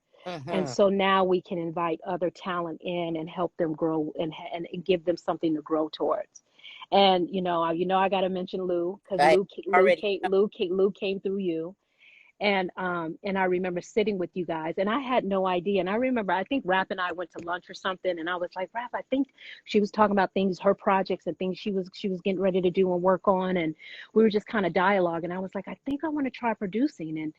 And so now we can invite other talent in and help them grow and give them something to grow towards. And, I got to mention Lou, because Lou came through you. And I remember sitting with you guys, and I had no idea. And I remember, I think Rap and I went to lunch or something, and I was like, Rap, I think she was talking about things, her projects and things she was getting ready to do and work on. And we were just kind of dialogue. And I was like, I think I want to try producing.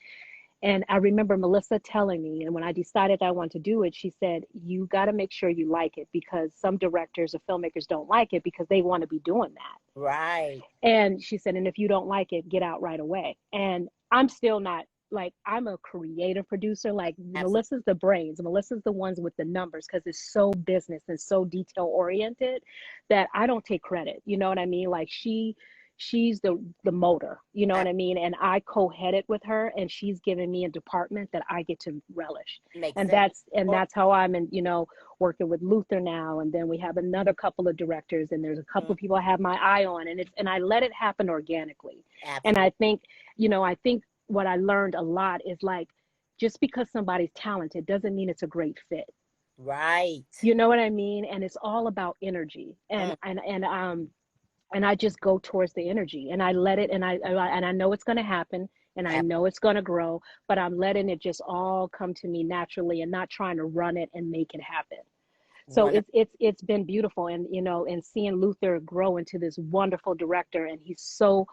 And I remember Melissa telling me, and when I decided I wanted to do it, she said, you got to make sure you like it, because some directors or filmmakers don't like it because they want to be doing that. Right. And she said, and if you don't like it, get out right away. And I'm still not like I'm a creative producer. Like Absolutely. Melissa's the brains. Melissa's the ones with the numbers because it's so business and so detail oriented that I don't take credit. You know what I mean? Like she's the motor, you know what I mean? And I co-headed with her, and she's given me a department that I get to relish. Makes And sense. that's how I'm in, you know, working with Luther now. And then we have another couple of directors, and there's a couple Mhm. of people I have my eye on, and I let it happen organically. And Absolutely. I think, you know, I think what I learned a lot is like, just because somebody's talented doesn't mean it's a great fit. Right. You know what I mean? And it's all about energy. Mm. And I just go towards the energy, and I let it, and I know it's going to happen, and I Ab- know it's going to grow, but I'm letting it just all come to me naturally and not trying to run it and make it happen. So One. it's been beautiful, and you know, and seeing Luther grow into this wonderful director, and he's so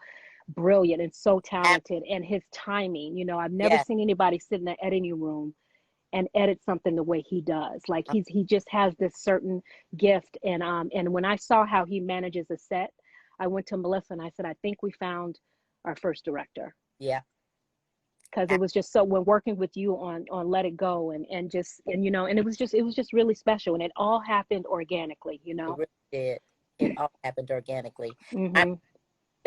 brilliant and so Ab- talented, and his timing, you know, I've never yes. seen anybody sit in the editing room and edit something the way he does. Like Uh, he just has this certain gift. And when I saw how he manages a set, I went to Melissa and I said, I think we found our first director. yeah. Because it Ab- was just so, when working with you on Let It Go, and just, and you know, and it was just really special, and it all happened organically, you It know. really did. It all happened organically. I Mm-hmm.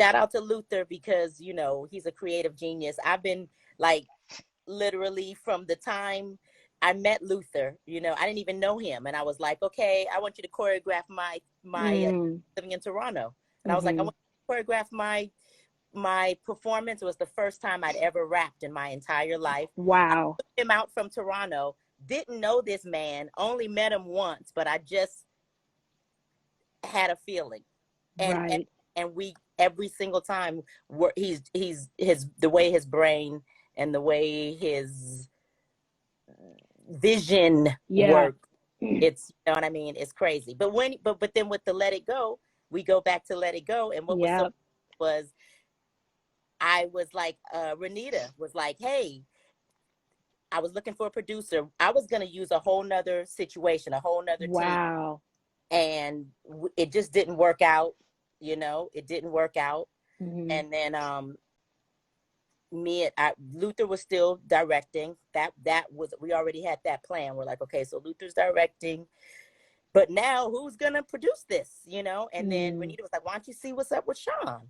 shout out to Luther because, you know, he's a creative genius. I've been like literally from the time I met Luther, you know, I didn't even know him. And I was like, okay, I want you to choreograph my Mm-hmm. living in Toronto. And I was like, I Mm-hmm. want you to choreograph my performance. It was the first time I'd ever rapped in my entire life. I Wow. took him out from Toronto, didn't know this man, only met him once, but I just had a feeling. And Right. and we every single time he's his the way his brain and the way his vision Yeah. work, it's, you know what I mean, it's crazy. But but then with the Let It Go, we go back to Let It Go, and what was so Yeah. was I was like, Renita was like, hey, I was looking for a producer. I was going to use a whole nother situation, a whole nother team, Wow. and it just didn't work out. You know, it didn't work out. Mm-hmm. And then Luther was still directing. That was, we already had that plan. We're like, okay, so Luther's directing, but now who's gonna produce this? You know? And then Mm. Renita was like, why don't you see what's up with Shawn?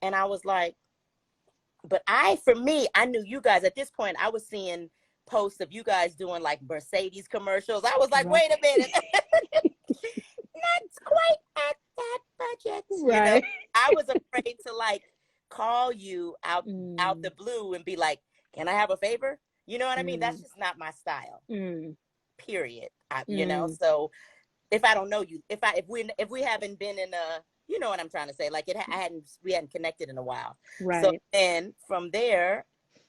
And I was like, but I knew you guys at this point. I was seeing posts of you guys doing like Mercedes commercials. I was like, Right. wait a minute, not quite at that budget, you know. Right. I was afraid to like call you out the Mm. blue and be like, can I have a favor? You know what I mean? That's Mm. just not my style. Mm. Period. You know, Mm. so if I don't know you, if we haven't been in a, you know what I'm trying to say, like we hadn't connected in a while. So Right. then from there,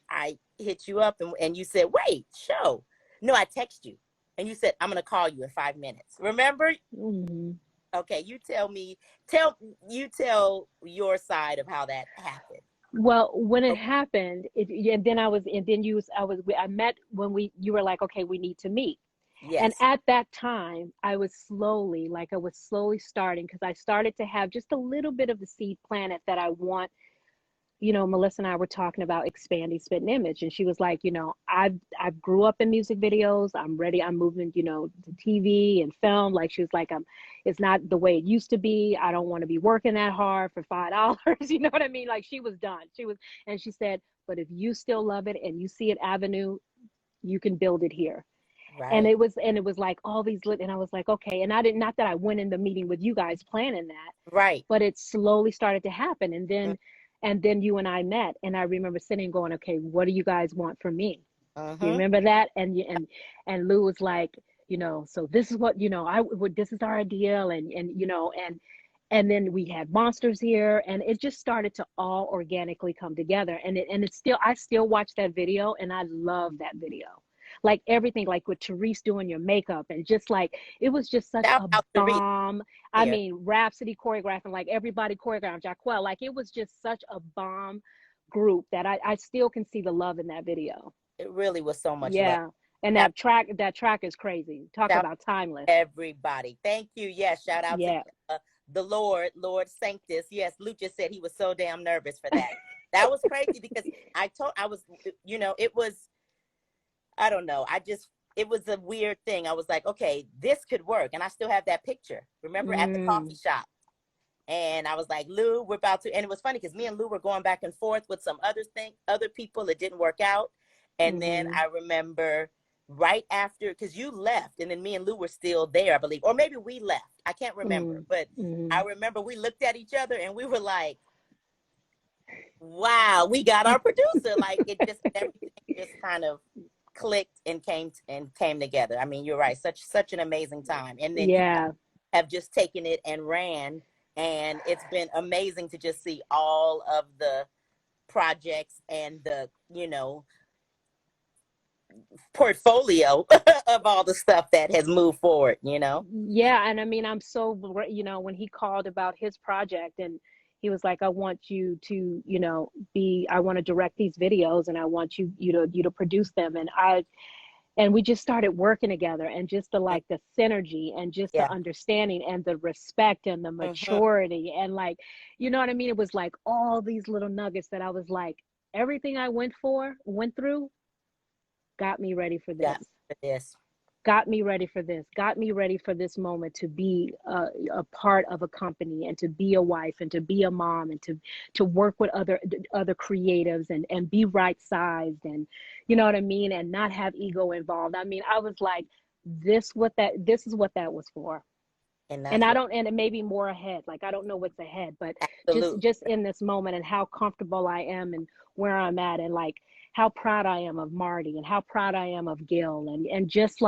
I hit you up, and you said, wait, show. No, I text you, and you said, I'm gonna call you in 5 minutes. Remember? Mm. Okay, tell your side of how that happened. Well, when it Oh, happened, and then I met when you were like, okay, we need to meet. And yes. at that time, I was slowly starting, because I started to have just a little bit of the seed planted that I want. You know, Melissa and I were talking about expanding SpittnImage, and she was like, you know, I grew up in music videos. I'm ready. I'm moving, you know, to TV and film. Like, she was like, it's not the way it used to be. I don't want to be working that hard for $5. You know what I mean? Like, she was done. And she said, but if you still love it and you see an avenue, you can build it here. Right. And it was like all these and I was like, okay. And I didn't, not that I went in the meeting with you guys planning that, Right. but it slowly started to happen. And Mm-hmm. then you and I met, and I remember sitting and going, okay, what do you guys want from me? You Mm-hmm. remember that? And Lou was like, you know, so this is what, you know, this is our ideal. And you know, and then we had monsters here, and it just started to all organically come together. And it's still, I still watch that video, and I love that video. Like everything, like with Therese doing your makeup, and just like, it was just such Shout a out to Reese bomb. I here. mean, Rhapsody choreographing, like everybody choreographed, Jaquel, like it was just such a bomb group that I still can see the love in that video. It really was so much love. Yeah. And Shout that track is crazy. Talk out about timeless. to everybody. Thank you. Yes. Shout out to Yeah. the Lord Sanctus. Yes. Lucha said he was so damn nervous for that. That was crazy because it was, I don't know. It was a weird thing. I was like, okay, this could work. And I still have that picture. Remember at the coffee shop? And I was like, Lou, we're about to, and it was funny because me and Lou were going back and forth with some other people. It didn't work out. And then I remember right after, because you left, and then me and Lou were still there, I believe. Or maybe we left. I can't remember. But I remember we looked at each other and we were like, wow, we got our producer. Like everything just kind of clicked and came together. I mean, you're right. Such an amazing time. And then you have just taken it and ran. And it's been amazing to just see all of the projects and the, portfolio of all the stuff that has moved forward, Yeah. And I mean, I'm so, when he called about his project and he was like, I want you to, I want to direct these videos and I want you to produce them. And we just started working together, and just the synergy and just the understanding and the respect and the maturity and you know what I mean? It was like all these little nuggets that I was like, everything I went through got me ready for this. Got me ready for this. Got me ready for this moment to be a part of a company and to be a wife and to be a mom and to work with other creatives and be right sized and you know what I mean, and not have ego involved. I mean, I was like, this is what that was for. And I don't, and it may be more ahead. Like I don't know what's ahead, but just in this moment and how comfortable I am and where I'm at and how proud I am of Marty and how proud I am of Gil and just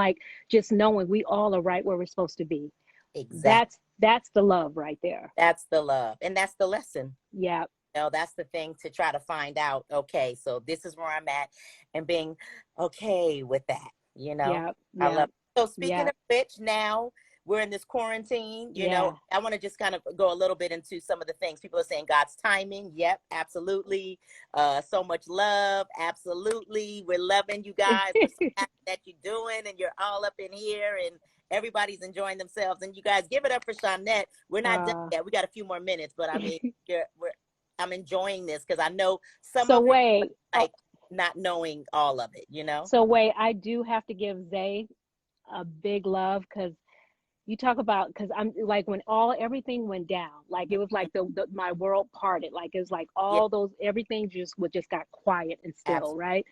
knowing we all are right where we're supposed to be. Exactly. That's the love right there. That's the love. And that's the lesson. Yeah. That's the thing, to try to find out, okay, so this is where I'm at and being okay with that, Yeah. I love it. So speaking of which, now we're in this quarantine, I want to just kind of go a little bit into some of the things people are saying. God's timing. Yep, absolutely. So much love. Absolutely. We're loving you guys. We're so happy that you're doing and you're all up in here and everybody's enjoying themselves. And you guys give it up for Shawnette. We're not done yet. We got a few more minutes, but I mean, I'm enjoying this because I know some of it, not knowing all of it, So wait, I do have to give Zay a big love because you talk about, because I'm like when everything went down, it was like my world parted, it was like all those, everything just got quiet and still. Absolutely. Right.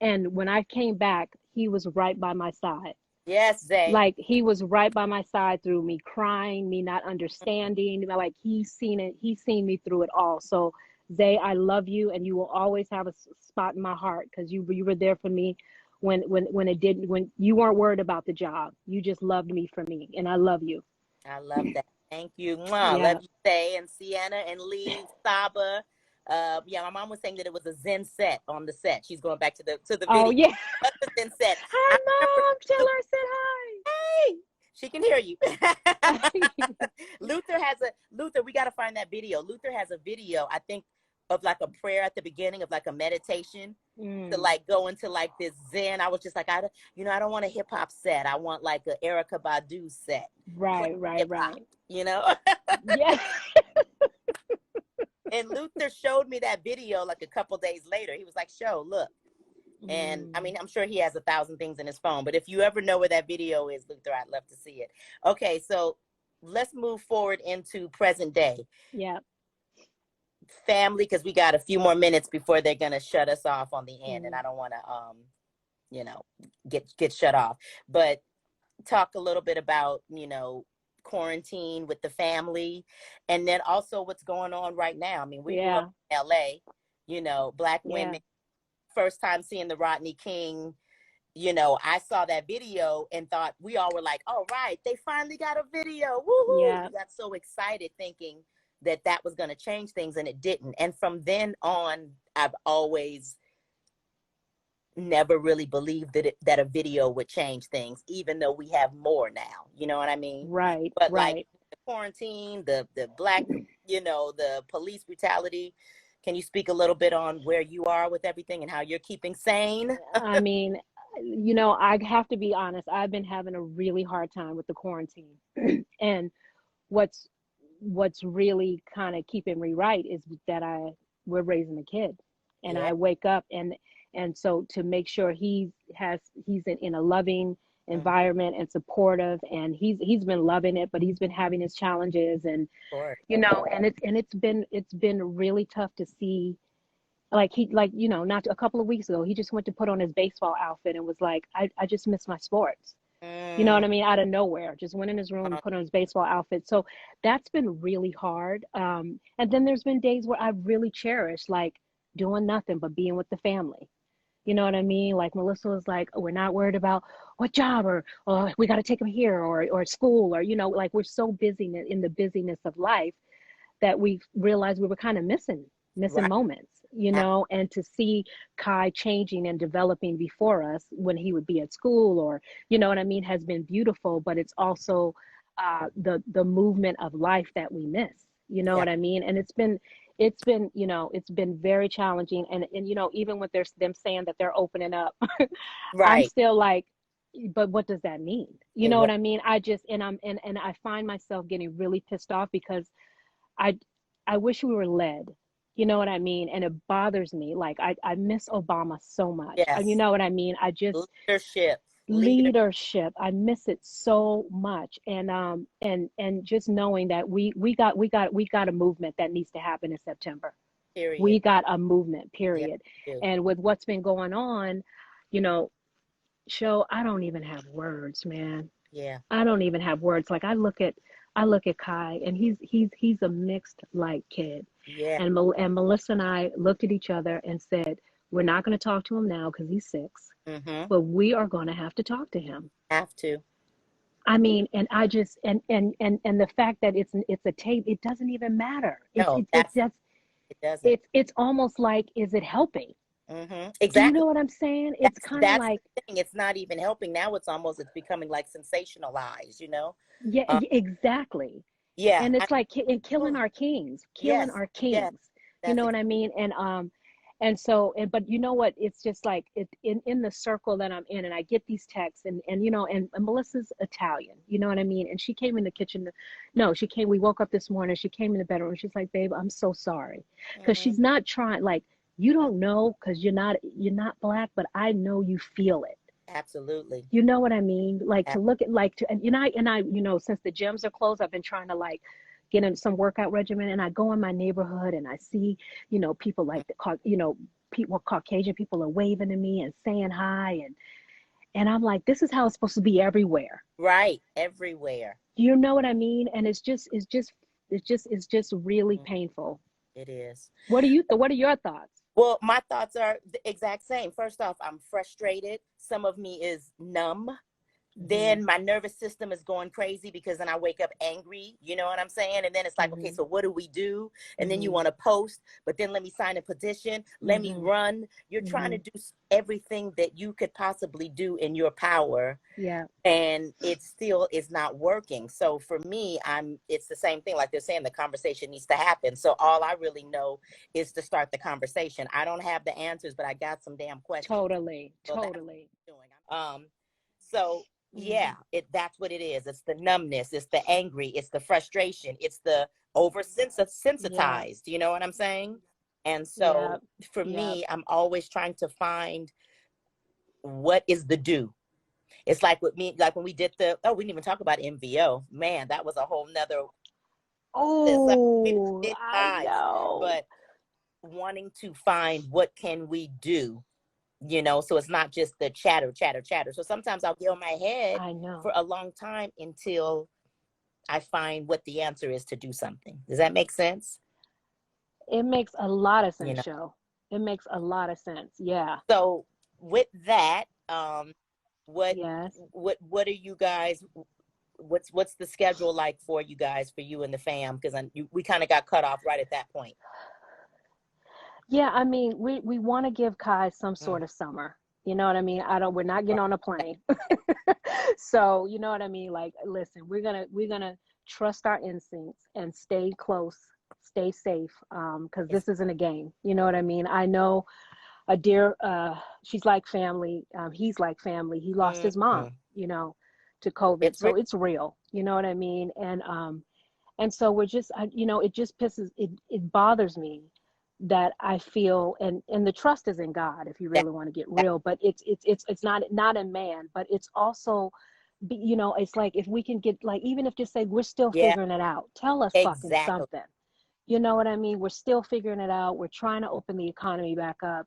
And when I came back, he was right by my side. Yes, Zay. He was right by my side through me crying, me not understanding. He's seen it. He's seen me through it all. So Zay, I love you, and you will always have a spot in my heart because you were there for me when you weren't worried about the job. You just loved me for me, and I love you. I love that. Thank you. Mwah. Yeah. Love you, Zay, and Sienna and Lee, Saba. My mom was saying that it was a Zen set on the set. She's going back to the video. Oh yeah. That's the Zen set. Hi, Mom. Tell her I said hi. Hey, she can hear you. Luther, we got to find that video. Luther has a video, I think, of a prayer at the beginning of a meditation to go into this Zen. I was just like, I don't want a hip hop set. I want a Erykah Badu set. Right. Yeah. And Luther showed me that video a couple days later. He was like, "Show, look." And I mean, I'm sure he has 1,000 things in his phone, but if you ever know where that video is, Luther, I'd love to see it. Okay, so let's move forward into present day. Yeah. Family, because we got a few more minutes before they're gonna shut us off on the end, and I don't want to, get shut off. But talk a little bit about, quarantine with the family, and then also what's going on right now. I mean, we grew up in LA, Black women, first time seeing the Rodney King, I saw that video and thought we all were like, all right, they finally got a video. Woohoo! Yeah. We got so excited thinking that was going to change things, and it didn't. And from then on, I've always never really believed that a video would change things, even though we have more now. You know what I mean? Right. But the quarantine, the Black, the police brutality. Can you speak a little bit on where you are with everything and how you're keeping sane? I mean, I have to be honest. I've been having a really hard time with the quarantine, and what's really kind of keeping me right is that we're raising a kid, and Yeah. I wake up and so to make sure he's in a loving Mm-hmm. environment and supportive, and he's been loving it, but he's been having his challenges, and Of course. and it's been really tough to see. Like not a couple of weeks ago, he just went to put on his baseball outfit and was like, I just miss my sports. You know Mm, what I mean? Out of nowhere, just went in his room and put on his baseball outfit. So that's been really hard. And then there's been days where I've really cherished like doing nothing but being with the family. You know what I mean? Like Melissa was like, "Oh, we're not worried about what job or we got to take him here or school or, like we're so busy in the busyness of life that we realized we were kind of missing right. moments, and to see Kai changing and developing before us when he would be at school or, you know what I mean, has been beautiful, but it's also the movement of life that we miss, you know Yeah. what I mean? And it's been very challenging. And even with them saying that they're opening up, I'm Right. still like, but what does that mean? You And know what? what I mean? I just, and I find myself getting really pissed off because I I wish we were led. You know what I mean? And it bothers me. Like I miss Obama so much. You Yes. know what I mean? I just Leadership. Leader. leadership. I miss it so much. And just knowing that we got a movement that needs to happen in September. Period. We got a movement, Yes. period. We do. And with what's been going on, you know, I don't even have words, man. Yeah. I don't even have words. Like I look at Kai, and he's a mixed like kid, Yeah. and Melissa and I looked at each other and said, we're not going to talk to him now because he's 6, Mm-hmm. but we are going to have to talk to him. Have to. I mean, and I just and the fact that it's a tape, it doesn't even matter. It's No, it, it that's it doesn't. it's almost like, is it helping? Mm-hmm. Do you Exactly. know what I'm saying? It's kind of That's like, the thing. It's not even helping now. It's becoming like sensationalized. yeah, Um, exactly. yeah. And it's like and killing Oh, our kings, killing yes. our Yes. kings. You That's know what I mean? And so, but you know what? It's just like in the circle that I'm in, and I get these texts, and Melissa's Italian. You know what I mean? And she came in the kitchen. No, she came. We woke up this morning. She came in the bedroom. She's like, "Babe, I'm so sorry," because mm-hmm. she's not trying. Like, you don't know because you're not black, but I know you feel it. Absolutely. You know what I mean? Like to Ab- look at like to and I since the gyms are closed, I've been trying to like get in some workout regimen, and I go in my neighborhood and I see, people like people Caucasian people are waving to me and saying hi, and I'm like, this is how it's supposed to be everywhere. Right. Everywhere. You know what I mean? And it's just really Mm, painful. it is. What are your thoughts? Well, my thoughts are the exact same. First off, I'm frustrated. Some of me is numb. Mhm. Then my nervous system is going crazy because then I wake up angry, you know what I'm saying? And then it's like, okay, Mhm. so what do we do? And then you Mhm. want to post, but then let me sign a petition, let me Mhm. run. You're trying to Mhm. do everything that you could possibly do in your power, Yeah. and it still is not working. So for me, it's the same thing. Like they're saying, the conversation needs to happen. So all I really know is to start the conversation. I don't have the answers, but I got some damn questions. Totally. So that's what Totally. I'm doing. So yeah, Mhm. that's what it is. It's the numbness, it's the angry, it's the frustration, it's the over Yeah. sensitized, you know what I'm saying? And Yeah. so for Yeah. me, I'm always trying to find what is the do. It's like with me, like when we did we didn't even talk about MVO. Man, that was a whole nother, it's like we Oh, did I guys, know. but wanting to find what can we do, so it's not just the chatter. So sometimes I'll get on my head I know. for a long time until I find what the answer is to do something. Does that make sense? It makes a lot of You sense, know. show. It makes a lot of sense. Yeah. So with that, what Yes. what are you guys? What's the schedule like for you guys, for you and the fam? Because we kind of got cut off right at that point. Yeah, I mean, we want to give Kai some Mm. sort of summer. You know what I mean? We're not getting on a plane. So, you know what I mean? Like, listen, we're gonna trust our instincts and stay close, stay safe, because It's this isn't a game. You know what I mean? I know a dear she's like family, he's like family. He lost his mom, mm, to COVID. it's real. So it's real. You know what I mean? And so we're just it just it bothers me that I feel, and the trust is in God, if you That, really want to get that, real, but it's not in man, but it's also, you know, it's like if we can get, like, even if just say we're still yeah, figuring it out, tell us fucking exactly. something. You know what I mean? We're still figuring it out. We're trying to open the economy back up,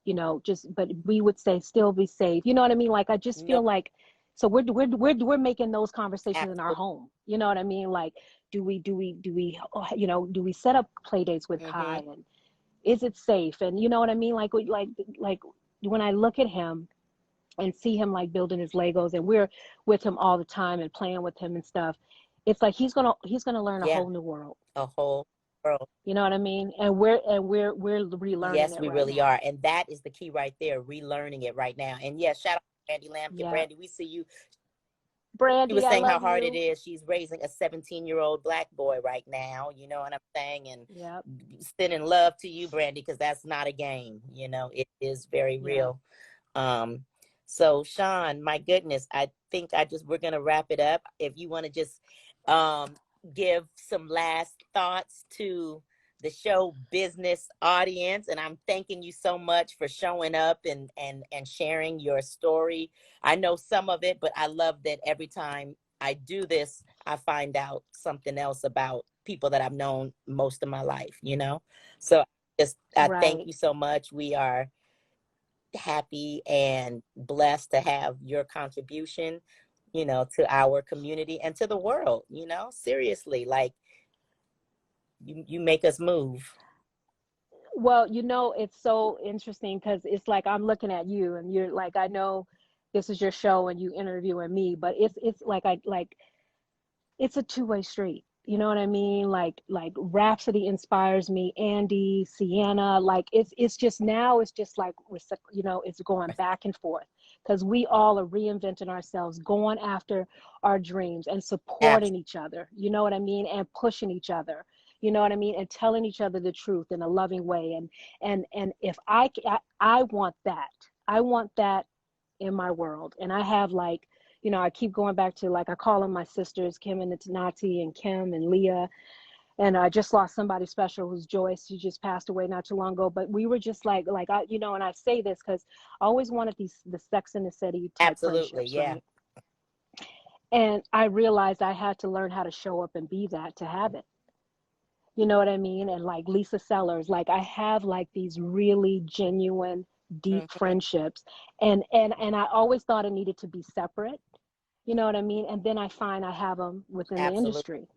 you know, just, but we would say still be safe. You know what I mean? Like, I just No, feel like, so we're making those conversations in our absolutely. home. You know what I mean? Like, you know, do we set up play dates with Mm-hmm. Kai, and is it safe? And you know what I mean? Like when I look at him and see him like building his Legos, and we're with him all the time and playing with him and stuff, it's like he's gonna learn a Yeah, whole new world. a whole world. You know what I mean? And we're relearning Yes, it we right really now. are. And that is the key right there, relearning it right now. And yes, shout out to Brandy Lampkin. Yeah. Brandy, we see you. She was Brandy, I saying how love hard it you. is. She's raising a 17-year-old Black boy right now. You know what I'm saying? And Yep. sending love to you, Brandy, because that's not a game. You know, it is very Yep. real. Um, so Shawn, my goodness, I think we're gonna wrap it up. If you want to just um give some last thoughts to the show business audience, and I'm thanking you so much for showing up and sharing your story. I know some of it, but I love that every time I do this, I find out something else about people that I've known most of my life, you know? So just I thank Right. you so much. We are happy and blessed to have your contribution, you know, to our community and to the world, you know, seriously, like you make us move. Well, you know, it's so interesting because it's like I'm looking at you and you're like, I know this is your show and you interviewing me, but it's like I like it's a two-way street. You know what I mean? Like Rhapsody inspires me, Andy, Sienna, like it's just now it's just like you know, it's going back and forth because we all are reinventing ourselves, going after our dreams and supporting each other. You know what I mean? And pushing each other. You know what I mean? And telling each other the truth in a loving way. And if I want that. I want that in my world. And I have like, you know, I keep going back to, like, I call them my sisters, Kim and Nati and Kim and Leah. And I just lost somebody special who's Joyce. She just passed away not too long ago. But we were just like I, you know, and I say this because I always wanted the Sex and the City type Absolutely, friendships, yeah. right? And I realized I had to learn how to show up and be that to have it. You know what I mean? And like Lisa Sellers, like I have like these really genuine, deep Hmm. friendships. And I always thought it needed to be separate. You know what I mean? And then I find I have them within the Absolutely. industry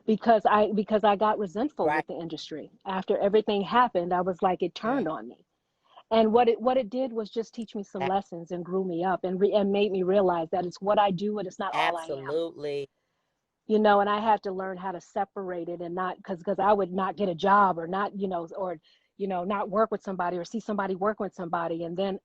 because I got resentful Right. with the industry. After everything happened, I was like, it Mm. turned on me. And what it did was just teach me some A- lessons and grew me up and made me realize that it's what I do and it's not all I am. Absolutely. You know, and I had to learn how to separate it and not because I would not get a job or not, you know, or not work with somebody or see somebody work with somebody and then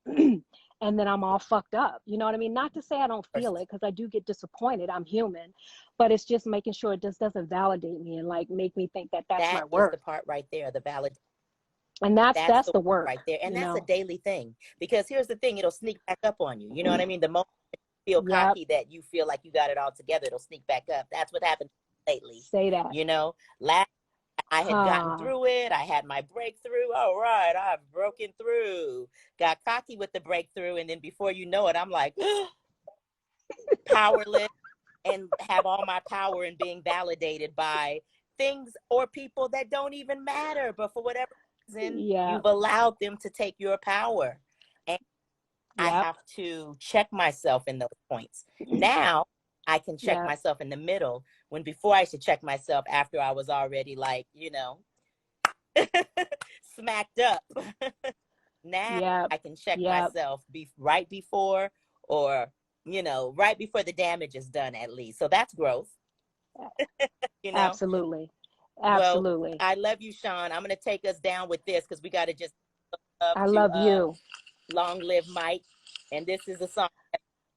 and then I'm all fucked up. You know what I mean? Not to say I don't feel it because I do get disappointed. I'm human, but it's just making sure it just doesn't validate me and like make me think that that's That my is the worth. part right there, the valid. And that's That's that's the the work work, right there. And you that's a know. daily thing. Because here's the thing, it'll sneak back up on you. You know what I mean? The moment you feel Yep. cocky that you feel like you got it all together, it'll sneak back up. That's what happened lately. Say that. You know, last I had gotten Huh. through it. I had my breakthrough. All right, I've broken through. Got cocky with the breakthrough. And then before you know it, I'm like powerless and have all my power and being validated by things or people that don't even matter. But for whatever reason, Yeah. you've allowed them to take your power. And I Yep. have to check myself in those points. Now I can check Yep. myself in the middle when before I should check myself after I was already like, you know, smacked up. Now Yep. I can check Yep. myself right before or, you know, right before the damage is done at least. So that's growth, you know. Absolutely. Well, Absolutely. I love you, Shawn. I'm going to take us down with this because we got to just love I to love you. Long Live Mike. And this is a song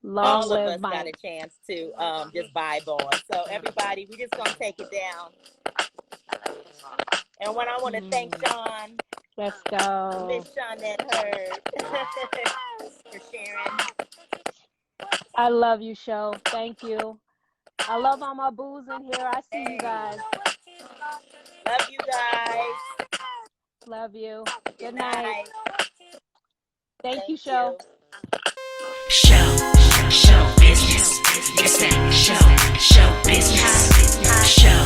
Long all of live us got a Mike. chance to just vibe on. So everybody, we just going to take it down. And when I want to thank Shawn, Let's go. Miss Shawnette Heard, for sharing. I love you, show. Thank you. I love all my boos in here. I see you guys. Love you guys. Love Love you. Good Good night. night. Thank you, Thank Show. you. Show business. Yes, that show business. Show.